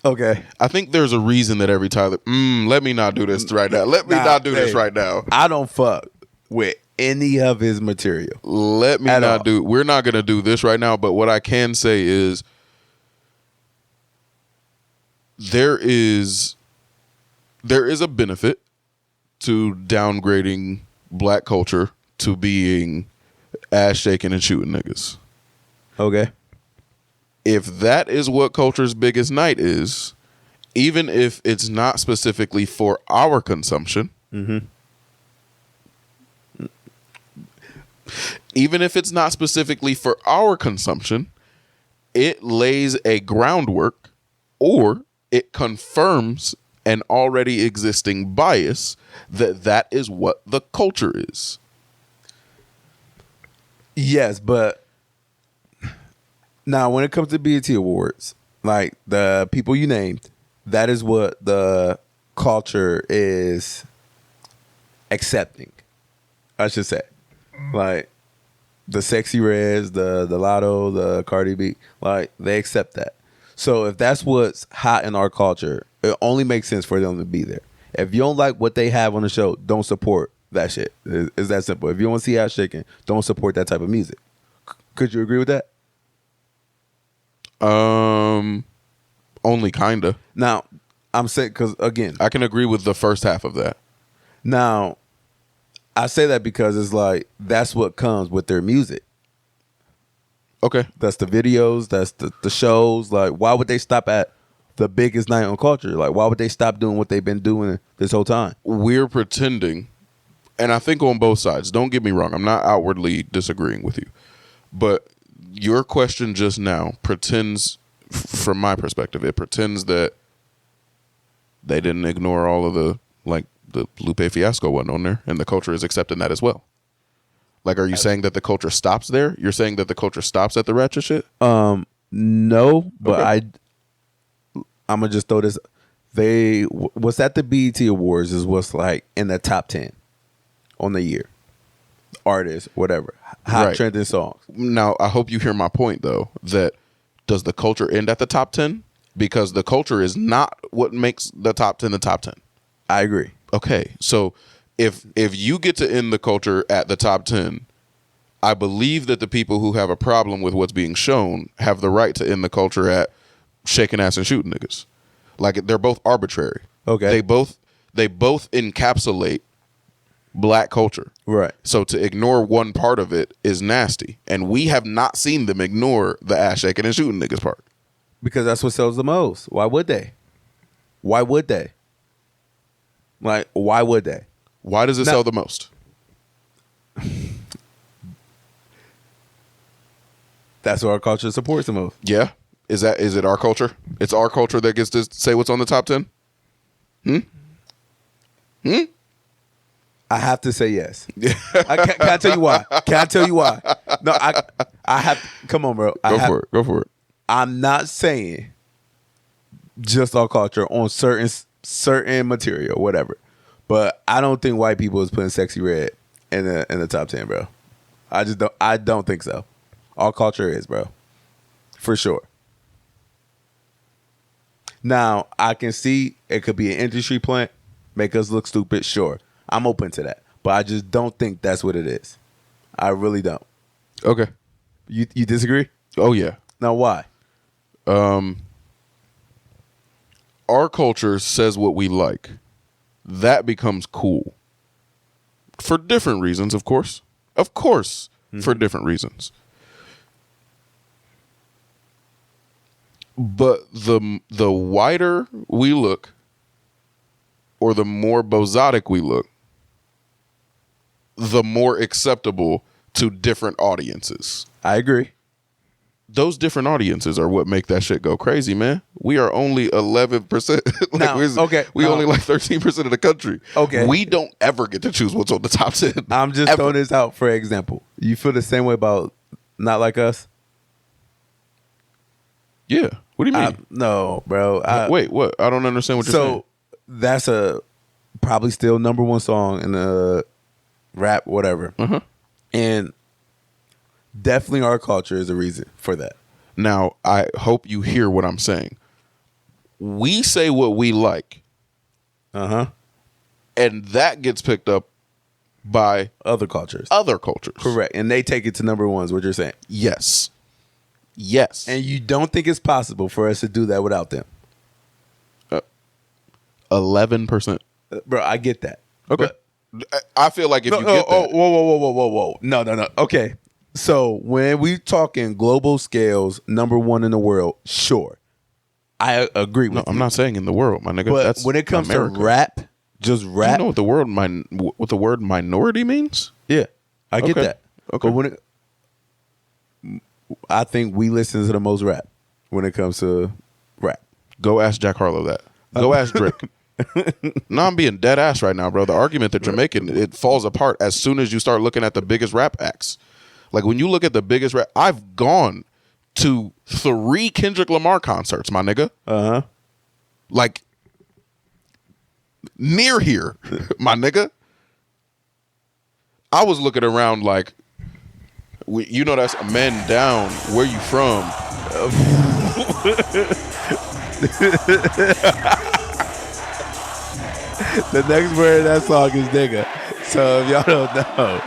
Okay. I think there's a reason that every Tyler. Let me not do this right now. Let me not do this right now. I don't fuck with any of his material. Let me not do. We're not going to do this right now. But what I can say is, there is a benefit to downgrading black culture to being ass shaking and shooting niggas. Okay. If that is what culture's biggest night is, even if it's not specifically for our consumption, even if it's not specifically for our consumption, it lays a groundwork, or it confirms an already existing bias that is what the culture is. Yes, but now when it comes to BET Awards, like the people you named, that is what the culture is accepting, I should say. Like the Sexy Reds, the Lotto, the Cardi B, like they accept that. So if that's what's hot in our culture, it only makes sense for them to be there. If you don't like what they have on the show, don't support that shit. It's that simple. If you don't want to see ass shaking, don't support that type of music. Could you agree with that? Only kinda. Now, I'm saying, because again, I can agree with the first half of that. Now, I say that because it's like that's what comes with their music. Okay, that's the videos, that's the shows. Like, why would they stop at the biggest night on culture? Like, why would they stop doing what they've been doing this whole time? We're pretending, and I think on both sides. Don't get me wrong. I'm not outwardly disagreeing with you, but your question just now pretends, from my perspective, it pretends that they didn't ignore all of the Lupe Fiasco wasn't on there, and the culture is accepting that as well. Like, are you saying that the culture stops there? You're saying that the culture stops at the ratchet shit? No, but okay. I'm gonna just throw this. What's at the BET Awards is what's like in the top 10 on the year. Artists, whatever, hot trending songs. Now, I hope you hear my point though. That does the culture end at the top 10? Because the culture is not what makes the top 10 the top 10. I agree. Okay, so if you get to end the culture at the top 10, I believe that the people who have a problem with what's being shown have the right to end the culture at shaking ass and shooting niggas. Like, they're both arbitrary. Okay. They both encapsulate black culture. Right. So to ignore one part of it is nasty. And we have not seen them ignore the ass shaking and shooting niggas part. Because that's what sells the most. Why would they? Why would they? Like, why would they? Why does it sell the most? That's what our culture supports the most. Yeah. Is it our culture? It's our culture that gets to say what's on the top 10? I have to say yes. Can I tell you why? Can I tell you why? No, I have. Come on, bro. Go for it. I'm not saying just all culture on certain material, whatever. But I don't think white people is putting Sexy Red in the top 10, bro. I don't think so. All culture is, bro. For sure. Now, I can see it could be an industry plant, make us look stupid, sure. I'm open to that. But I just don't think that's what it is. I really don't. Okay. You disagree? Oh, yeah. Now, why? Our culture says what we like. That becomes cool. For different reasons, of course. Of course, for different reasons. But the whiter we look, or the more bozotic we look, the more acceptable to different audiences. I agree. Those different audiences are what make that shit go crazy, man. We are only 11%. We only like 13% of the country. Okay. We don't ever get to choose what's on the top 10. I'm just throwing this out for example. You feel the same way about Not Like Us? Yeah. What do you mean? No, bro. Wait, what? I don't understand what you're saying. So that's probably still number one song in the rap, whatever. Uh-huh. And definitely our culture is a reason for that. Now, I hope you hear what I'm saying. We say what we like. Uh-huh. And that gets picked up by other cultures. Correct. And they take it to number one is what you're saying. Yes. And you don't think it's possible for us to do that without them? 11%. Bro, I get that. Okay. But I feel like if you get that. Whoa. No. Okay. So when we talking global scales, number one in the world, sure. I agree with you. I'm not saying in the world, my nigga. But that's when it comes America. to rap, just rap. Do you know what the word minority means? Yeah. I get that. Okay. But I think we listen to the most rap when it comes to rap. Go ask Jack Harlow that. Go ask Drake. No, I'm being dead ass right now, bro. The argument that you're making, it falls apart as soon as you start looking at the biggest rap acts. Like when you look at the biggest rap, I've gone to 3 Kendrick Lamar concerts, my nigga. Uh-huh. Like near here, my nigga. I was looking around like, you know, that's Men Down. Where you from? The next word of that song is nigga. So if y'all don't know.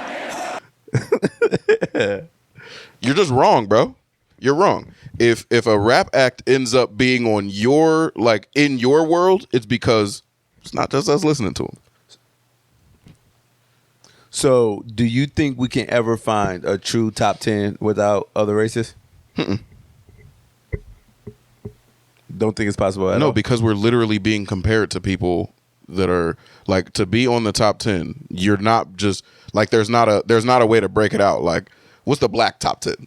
You're just wrong, bro. You're wrong. If a rap act ends up being on your, like, in your world, it's because it's not just us listening to them. So do you think we can ever find a true top 10 without other races? Don't think it's possible at all? No, because we're literally being compared to people that are, like, to be on the top 10, you're not just, like, there's not a way to break it out. Like, what's the black top 10?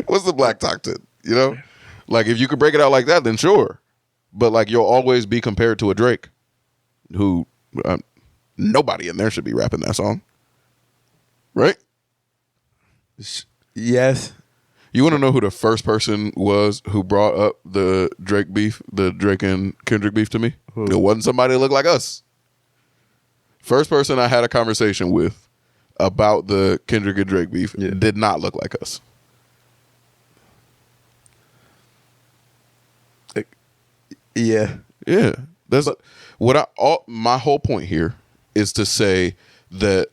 What's the black top 10? You know? Like, if you could break it out like that, then sure. But, like, you'll always be compared to a Drake who nobody in there should be rapping that song. Right? Yes. You want to know who the first person was who brought up the Drake beef, the Drake and Kendrick beef to me? Who? It wasn't somebody that looked like us. First person I had a conversation with about the Kendrick and Drake beef did not look like us. Yeah. Yeah. That's my whole point here is to say that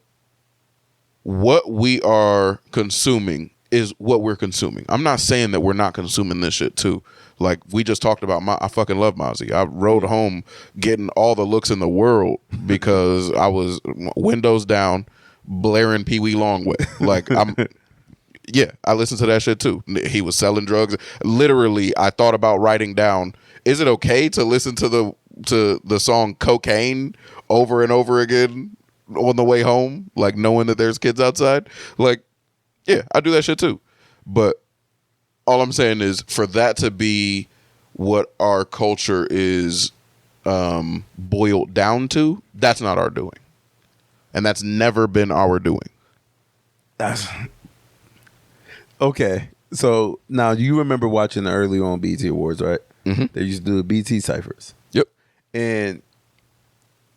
what we are consuming is what we're consuming. I'm not saying that we're not consuming this shit too. Like we just talked about, I fucking love Mozzie. I rode home getting all the looks in the world because I was windows down, blaring Pee Wee Longway. Like I listened to that shit too. He was selling drugs. Literally, I thought about writing down, is it okay to listen to the song Cocaine over and over again on the way home, like knowing that there's kids outside? Like, yeah, I do that shit too. But all I'm saying is for that to be what our culture is boiled down to, that's not our doing. And that's never been our doing. That's okay. So now you remember watching the early on BT Awards, right? Mm-hmm. They used to do the BT ciphers. Yep. And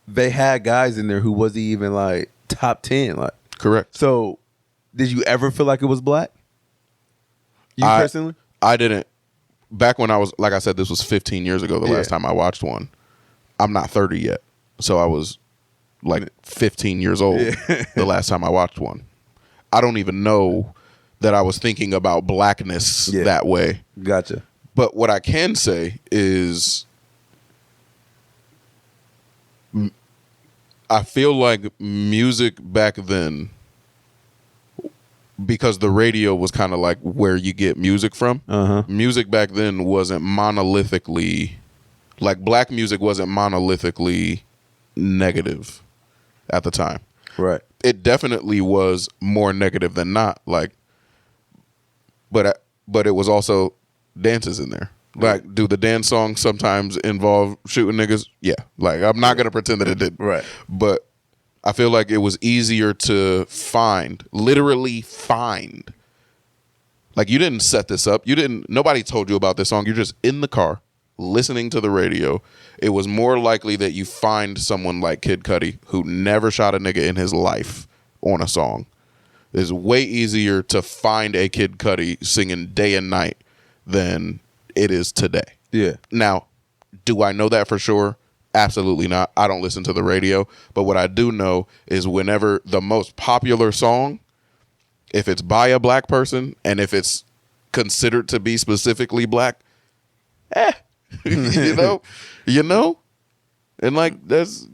they had guys in there who wasn't even like top 10. Like, correct. So did you ever feel like it was black? You personally? I didn't. Back when I was, like I said, this was 15 years ago, the last time I watched one. I'm not 30 yet. So I was like 15 years old the last time I watched one. I don't even know that I was thinking about blackness that way. Gotcha. But what I can say is I feel like music back then, because the radio was kind of like where you get music from, music back then wasn't monolithically, like black music wasn't monolithically negative at the time. Right. It definitely was more negative than not. Like, but it was also dances in there. Like, do the dance songs sometimes involve shooting niggas? Yeah. Like, I'm not gonna pretend that it did. Right. But I feel like it was easier to find, literally find. Like, you didn't set this up. Nobody told you about this song. You're just in the car listening to the radio. It was more likely that you find someone like Kid Cudi, who never shot a nigga in his life, on a song. It's way easier to find a Kid Cudi singing day and night than it is today. Yeah. Now, do I know that for sure? Absolutely not. I don't listen to the radio. But what I do know is whenever the most popular song, if it's by a black person and if it's considered to be specifically black, you know, and like that's,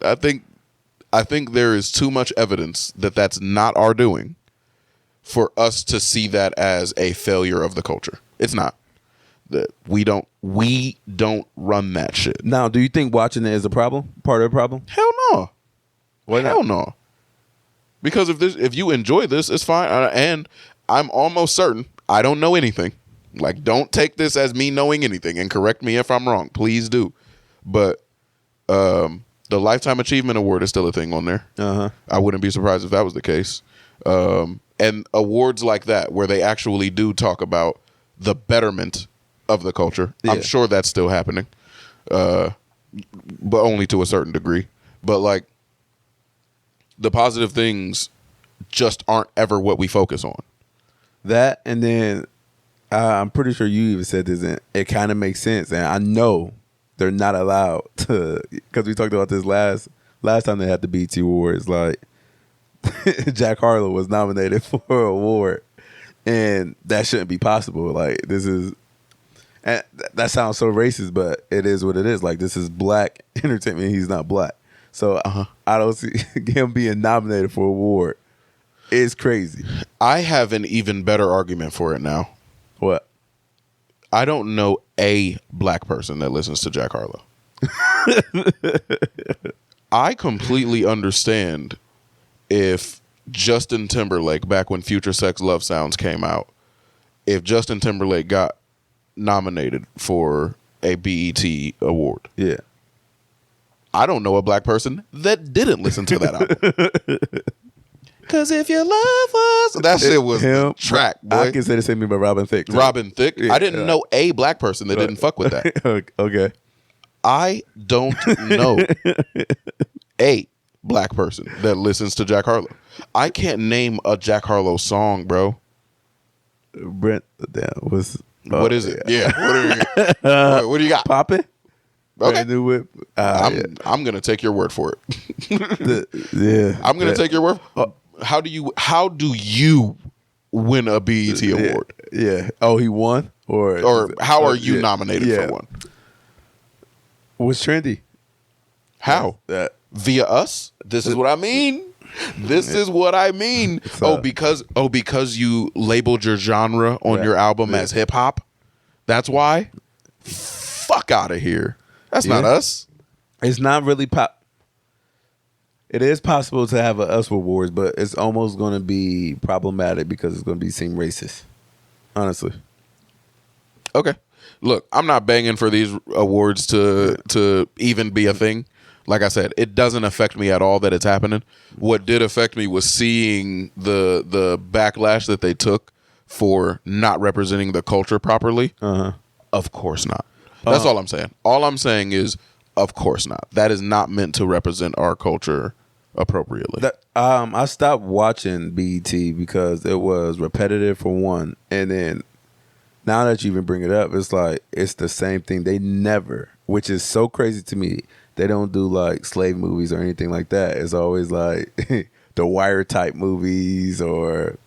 I think there is too much evidence that that's not our doing for us to see that as a failure of the culture. It's not. That we don't run that shit. Now, do you think watching it is a problem? Part of the problem? Hell no. Why not? Hell no. Because if you enjoy this, it's fine. And I'm almost certain I don't know anything. Like, don't take this as me knowing anything and correct me if I'm wrong. Please do. But the Lifetime Achievement Award is still a thing on there. I wouldn't be surprised if that was the case. And awards like that, where they actually do talk about the betterment of the culture. Yeah. I'm sure that's still happening, but only to a certain degree. But like, the positive things just aren't ever what we focus on. That, and then I'm pretty sure you even said this, and it kind of makes sense. And I know they're not allowed to, because we talked about this last time they had the BET Awards. Like, Jack Harlow was nominated for an award, and that shouldn't be possible. Like, this is. And that sounds so racist, but it is what it is. Like, this is black entertainment. He's not black. So I don't see him being nominated for an award. It's crazy. I have an even better argument for it now. What? I don't know a black person that listens to Jack Harlow. I completely understand if Justin Timberlake, back when Future Sex Love Sounds came out, if Justin Timberlake got nominated for a BET award. Yeah. I don't know a black person that didn't listen to that album. Cause if your love was, that shit was him, track, boy. I can say the same thing about Robin Thicke. Too. Robin Thicke. Yeah, I didn't know a black person that didn't fuck with that. Okay. I don't know a black person that listens to Jack Harlow. I can't name a Jack Harlow song, bro. Brent, damn, what is it? Yeah. What do you got? Poppin'? Okay. New whip. I'm gonna take your word for it. Yeah. I'm gonna take your word. How do you win a BET award? Yeah. Oh, he won? Or how are you nominated for one? What's trendy? How? Via us? This is what I mean. This is what I mean. Because you labeled your genre on your album as hip hop. That's why? Fuck out of here. That's not us. It's not really pop. It is possible to have a Us Awards, but it's almost going to be problematic because it's going to be seen racist. Honestly. Okay. look, I'm not banging for these awards to even be a thing. Like I said, it doesn't affect me at all that it's happening. What did affect me was seeing the backlash that they took for not representing the culture properly. Of course not. That's all I'm saying. All I'm saying is, of course not. That is not meant to represent our culture appropriately. I stopped watching BET because it was repetitive for one, and then now that you even bring it up, it's like it's the same thing. They never, which is so crazy to me. They don't do like slave movies or anything like that. It's always like the Wire type movies or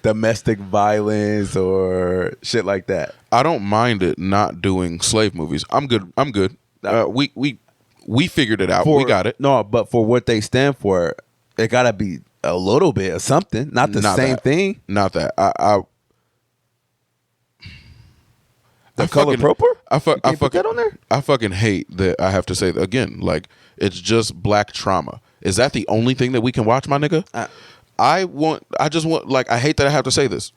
domestic violence or shit like that. I don't mind it not doing slave movies. I'm good. We figured it out. We got it. No, but for what they stand for, it gotta be a little bit of something, not the same thing. Not that. The Color Purple? I fucking put that on there? I fucking hate that I have to say that again. Like, it's just black trauma. Is that the only thing that we can watch, my nigga? I just want, like, I hate that I have to say this.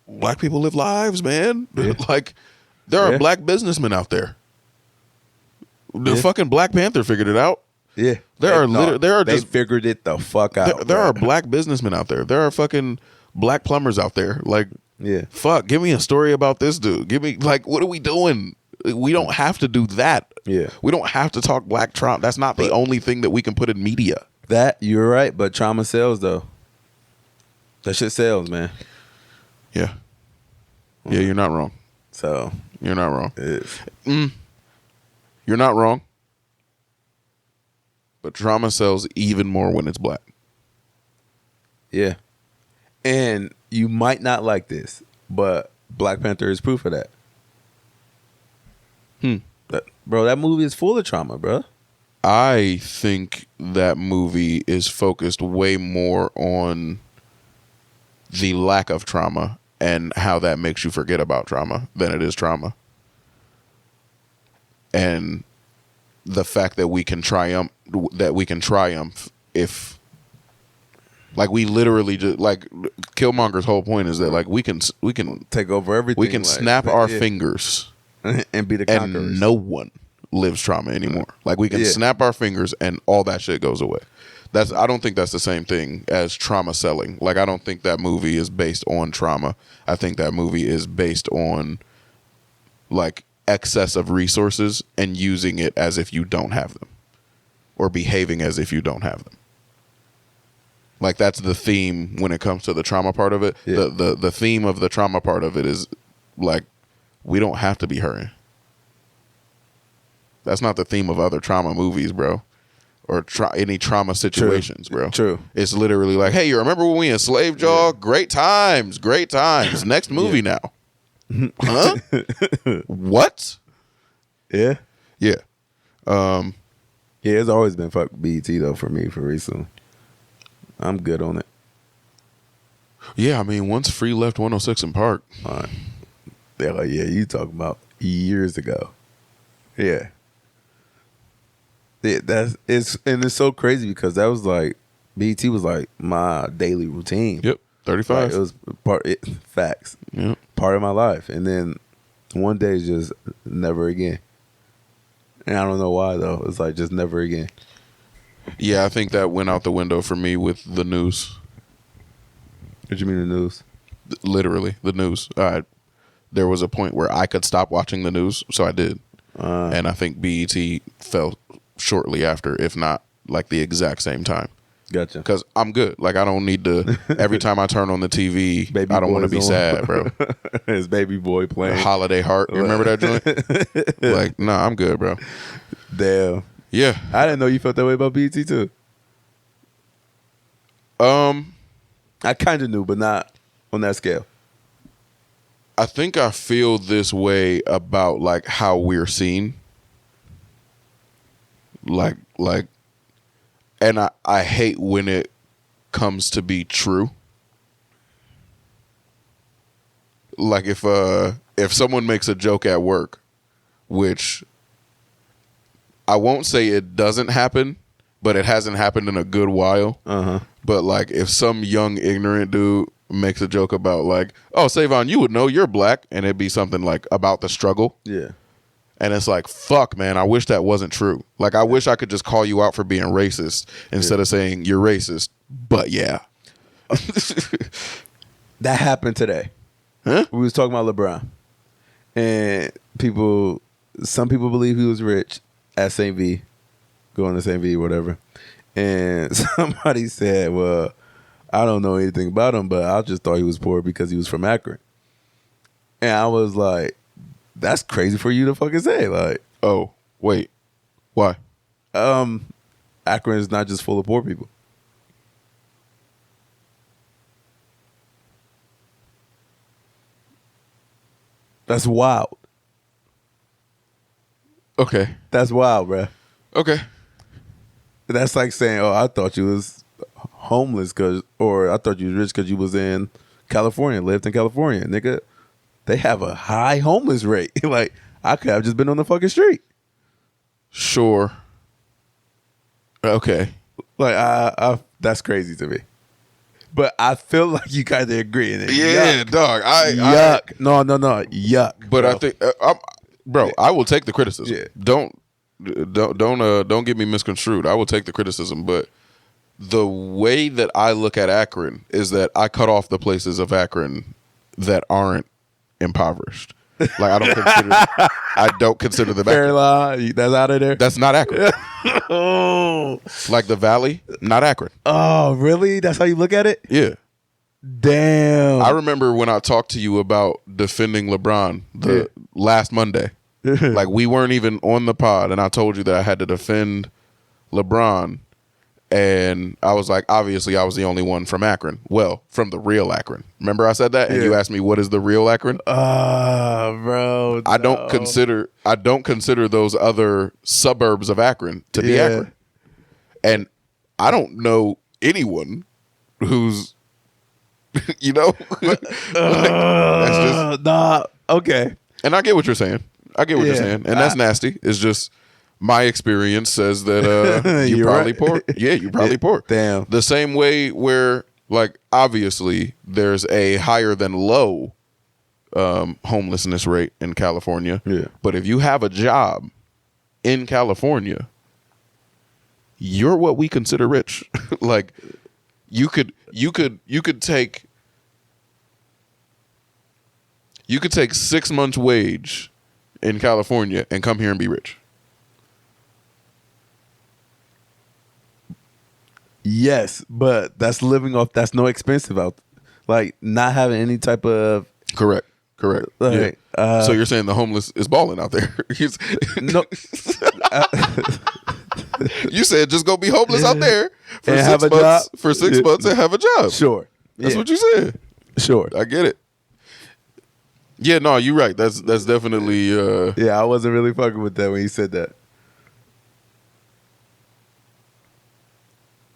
Black people live lives, man. Yeah. Like, there are black businessmen out there. The fucking Black Panther figured it out. Yeah. They figured it the fuck out. There are black businessmen out there. There are fucking black plumbers out there. Like, fuck, give me a story about this dude. Give me, like, what are we doing? We don't have to do that. Yeah. We don't have to talk black trauma. That's not the only thing that we can put in media. That, you're right, but trauma sells, though. That shit sells, man. Yeah. Yeah, you're not wrong. So. You're not wrong. You're not wrong. But trauma sells even more when it's black. Yeah. And you might not like this, but Black Panther is proof of that. Bro, that movie is full of trauma, bro. I think that movie is focused way more on the lack of trauma and how that makes you forget about trauma than it is trauma. And the fact that we can triumph if, like, we literally just, like, Killmonger's whole point is that, like, we can take over everything. We can snap our fingers and be the conquerors. And no one lives trauma anymore. Like, we can snap our fingers and all that shit goes away. I don't think that's the same thing as trauma selling. Like, I don't think that movie is based on trauma. I think that movie is based on, like, excess of resources and using it as if you don't have them, or behaving as if you don't have them. Like, that's the theme when it comes to the trauma part of it. The theme of the trauma part of it is, like, we don't have to be hurting. That's not the theme of other trauma movies, bro, or any trauma situations, bro. True. It's literally like, hey, you remember when we enslaved y'all? Great times. Next movie now. Huh? What? Yeah. Yeah. Yeah, it's always been fuck BET though for me for recently. I'm good on it. Yeah, I mean, once Free left 106 in Park. They're like, yeah, you talking about years ago. Yeah. It's so crazy because that was like, BET was like my daily routine. Yep. 35. Like, it was facts. Yep. Part of my life. And then one day just never again. And I don't know why though. It's like just never again. Yeah, I think that went out the window for me with the news. What do you mean the news? Literally, the news. There was a point where I could stop watching the news, so I did. And I think BET fell shortly after, if not like the exact same time. Gotcha. Because I'm good. Like, I don't need to, every time I turn on the TV, I don't want to be sad, bro. It's Baby Boy playing. Holiday Heart. You remember that joint? Like, nah, I'm good, bro. Damn. Yeah. I didn't know you felt that way about BET too. I kind of knew, but not on that scale. I think I feel this way about, like, how we're seen. Like, and I hate when it comes to be true. Like, if someone makes a joke at work, which I won't say it doesn't happen, but it hasn't happened in a good while. But, like, if some young ignorant dude makes a joke about like, oh, Savon, you would know you're black, and it'd be something like about the struggle. Yeah. And it's like, fuck, man, I wish that wasn't true. Like, I wish I could just call you out for being racist instead of saying you're racist. But yeah. That happened today. Huh? We was talking about LeBron. And some people believe he was rich at St. V, going to St. V, whatever. And somebody said, well, I don't know anything about him, but I just thought he was poor because he was from Akron. And I was like, that's crazy for you to fucking say. Like, oh, wait. Why? Akron is not just full of poor people. That's wild. Okay. That's wild, bruh. Okay. That's like saying, oh, I thought you was homeless or I thought you was rich because you was in California, lived in California. Nigga, they have a high homeless rate. Like, I could have just been on the fucking street. Sure. Okay. Like, I that's crazy to me. But I feel like you kind of agree. Yeah, yuck. dog. Yuck. No. Yuck. But bro. I think, I will take the criticism. Yeah. Don't get me misconstrued. I will take the criticism, but the way that I look at Akron is that I cut off the places of Akron that aren't impoverished. Like, I don't consider the Fairlawn, that's out of there. That's not Akron. Oh, Like the Valley, not Akron. oh, really? That's how you look at it? Yeah. Damn. I remember when I talked to you about defending LeBron the last Monday. Like, we weren't even on the pod, and I told you that I had to defend LeBron. And I was like, obviously, I was the only one from Akron. Well, from the real Akron. Remember I said that? And you asked me, what is the real Akron? Bro. I don't consider those other suburbs of Akron to be Akron. And I don't know anyone who's, you know, that's just nah. Okay. And I get what you're saying. You're saying, and that's nasty. It's just my experience says that you're probably poor. Yeah, you're probably poor. Damn. The same way where, like, obviously there's a higher than low homelessness rate in California. Yeah. But if you have a job in California, you're what we consider rich. Like, you could take 6 months' wage in California and come here and be rich. Yes, but that's living off. That's no expensive out. Like, not having any type of Correct. Like, yeah. So you're saying the homeless is balling out there? no. You said just go be homeless out there for And 6 have a months. job? For 6 months and have a job. Sure. That's what you said. Sure. I get it. Yeah, no, you're right. That's definitely. Yeah, I wasn't really fucking with that when he said that.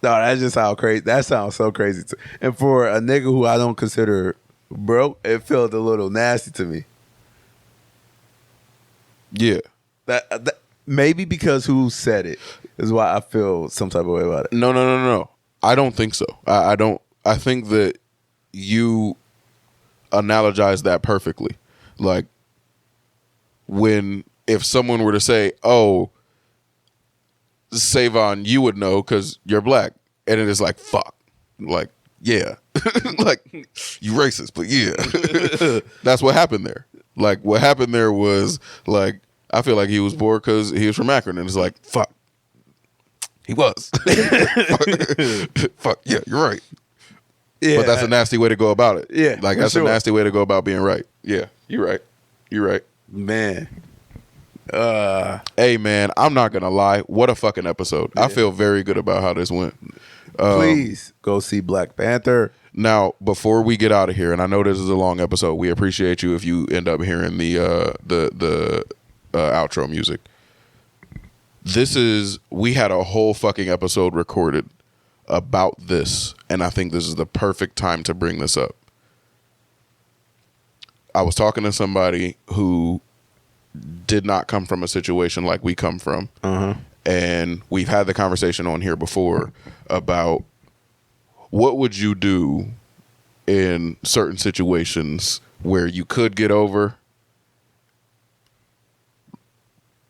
No, that's just how crazy. That sounds so crazy. And for a nigga who I don't consider broke, it felt a little nasty to me. Yeah. That maybe because who said it is why I feel some type of way about it. No. I don't think so. I don't. I think that you analogize that perfectly. Like, if someone were to say, "Oh, Savon, you would know because you're black," and it is like, "Fuck," like, yeah, like, you racist, but yeah, that's what happened there. Like, what happened there was, like, I feel like he was poor because he was from Akron, and it's like, fuck, he was. Fuck, yeah, you're right. Yeah, but that's a nasty way to go about it. Yeah, like, that's a nasty way to go about being right. Yeah, you're right, man. Hey, man, I'm not gonna lie. What a fucking episode! Yeah. I feel very good about how this went. Please go see Black Panther. Now, before we get out of here, and I know this is a long episode, we appreciate you if you end up hearing the outro music. We had a whole fucking episode recorded about this, and I think this is the perfect time to bring this up. I was talking to somebody who did not come from a situation like we come from. And we've had the conversation on here before about what would you do in certain situations where you could get over,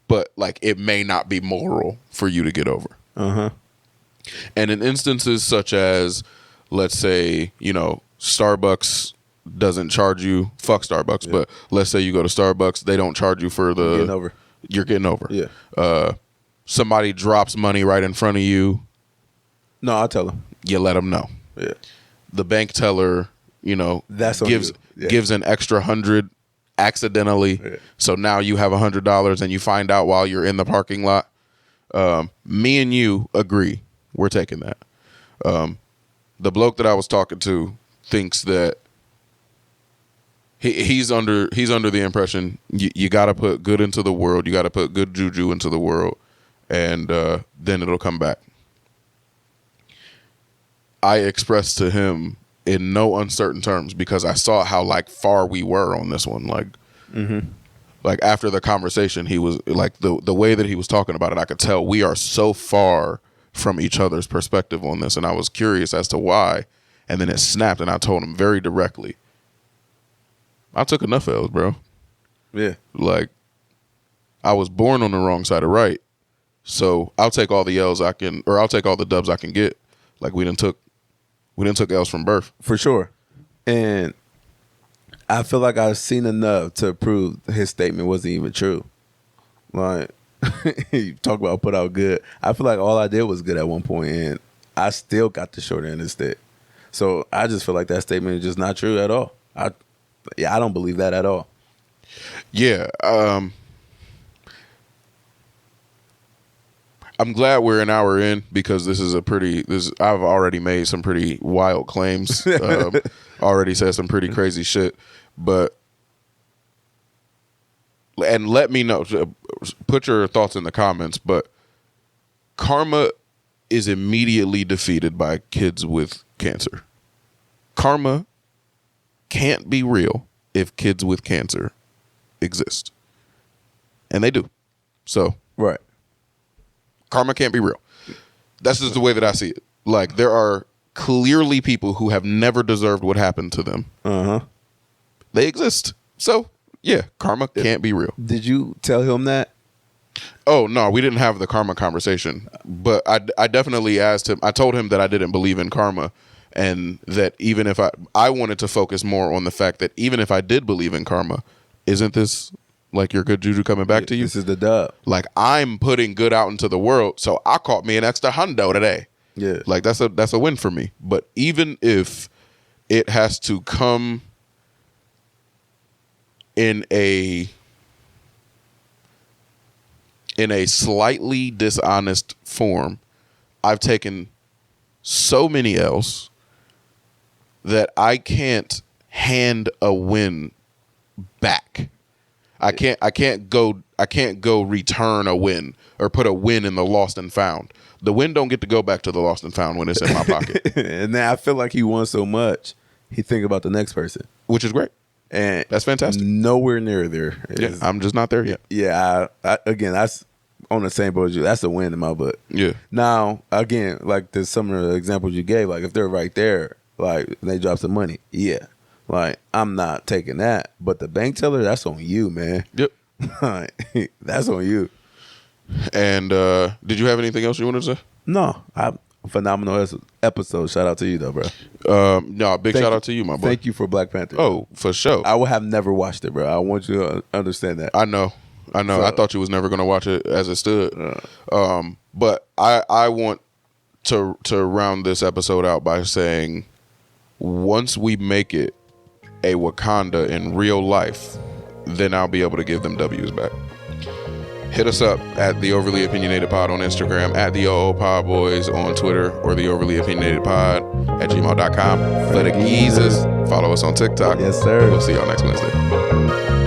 but like it may not be moral for you to get over. And in instances such as, let's say, you know, Starbucks doesn't charge you, fuck Starbucks, but let's say you go to Starbucks, they don't charge you for the getting over. You're getting over. Yeah. Somebody drops money right in front of you. No, I'll tell them. You let them know. Yeah. The bank teller, you know, gives an extra 100 accidentally. Yeah. So now you have $100 and you find out while you're in the parking lot. Me and you agree. We're taking that. The bloke that I was talking to thinks that he's under the impression you got to put good into the world. You got to put good juju into the world, and then it'll come back. I expressed to him in no uncertain terms, because I saw how like far we were on this one. Like, like after the conversation, he was like the way that he was talking about it, I could tell we are so far from each other's perspective on this, and I was curious as to why. And then it snapped, and I told him very directly, I took enough L's, bro. Yeah. Like, I was born on the wrong side of right, so I'll take all the L's I can, or I'll take all the dubs I can get. Like, we done took L's from birth. For sure. And I feel like I've seen enough to prove his statement wasn't even true. Like, you talk about put out good. I feel like all I did was good at one point, and I still got the short end of the stick. So I just feel like that statement is just not true at all. I don't believe that at all. Yeah. I'm glad we're an hour in, because I've already made some pretty wild claims. Already said some pretty crazy shit. And let me know, put your thoughts in the comments, but karma is immediately defeated by kids with cancer. Karma can't be real if kids with cancer exist. And they do. So, right. Karma can't be real. That's just the way that I see it. Like, there are clearly people who have never deserved what happened to them. They exist. So, yeah, karma can't be real. Did you tell him that? Oh, no, we didn't have the karma conversation. But I definitely asked him. I told him that I didn't believe in karma, and that even if I wanted to focus more on the fact that even if I did believe in karma, isn't this like your good juju coming back to you? This is the dub. Like, I'm putting good out into the world, so I caught me an extra hundo today. Yeah. Like, that's a win for me. But even if it has to come in a slightly dishonest form, I've taken so many L's that I can't hand a win back. I can't go return a win or put a win in the lost and found. The win don't get to go back to the lost and found when it's in my pocket. And then I feel like he won so much, he think about the next person, which is great. And that's fantastic. Nowhere near there. Yeah, I'm just not there yet. Yeah, again, that's on the same boat as you. That's a win in my book. Yeah. Now, again, like some of the examples you gave, like if they're right there, like they drop some money, yeah. Like, I'm not taking that. But the bank teller, that's on you, man. Yep. That's on you. And did you have anything else you wanted to say? No. Phenomenal episode. Shout out to you, though, bro. No, big shout out to you, my boy. Thank you for Black Panther. Oh, for sure. I would have never watched it, bro. I want you to understand that. I know. So, I thought you was never going to watch it as it stood. But I want to round this episode out by saying, once we make it a Wakanda in real life, then I'll be able to give them W's back. Hit us up at the Overly Opinionated Pod on Instagram, at the OO Pod Boys on Twitter, or the Overly Opinionated Pod at gmail.com. For the geezers, follow us on TikTok. Yes, sir. We'll see y'all next Wednesday.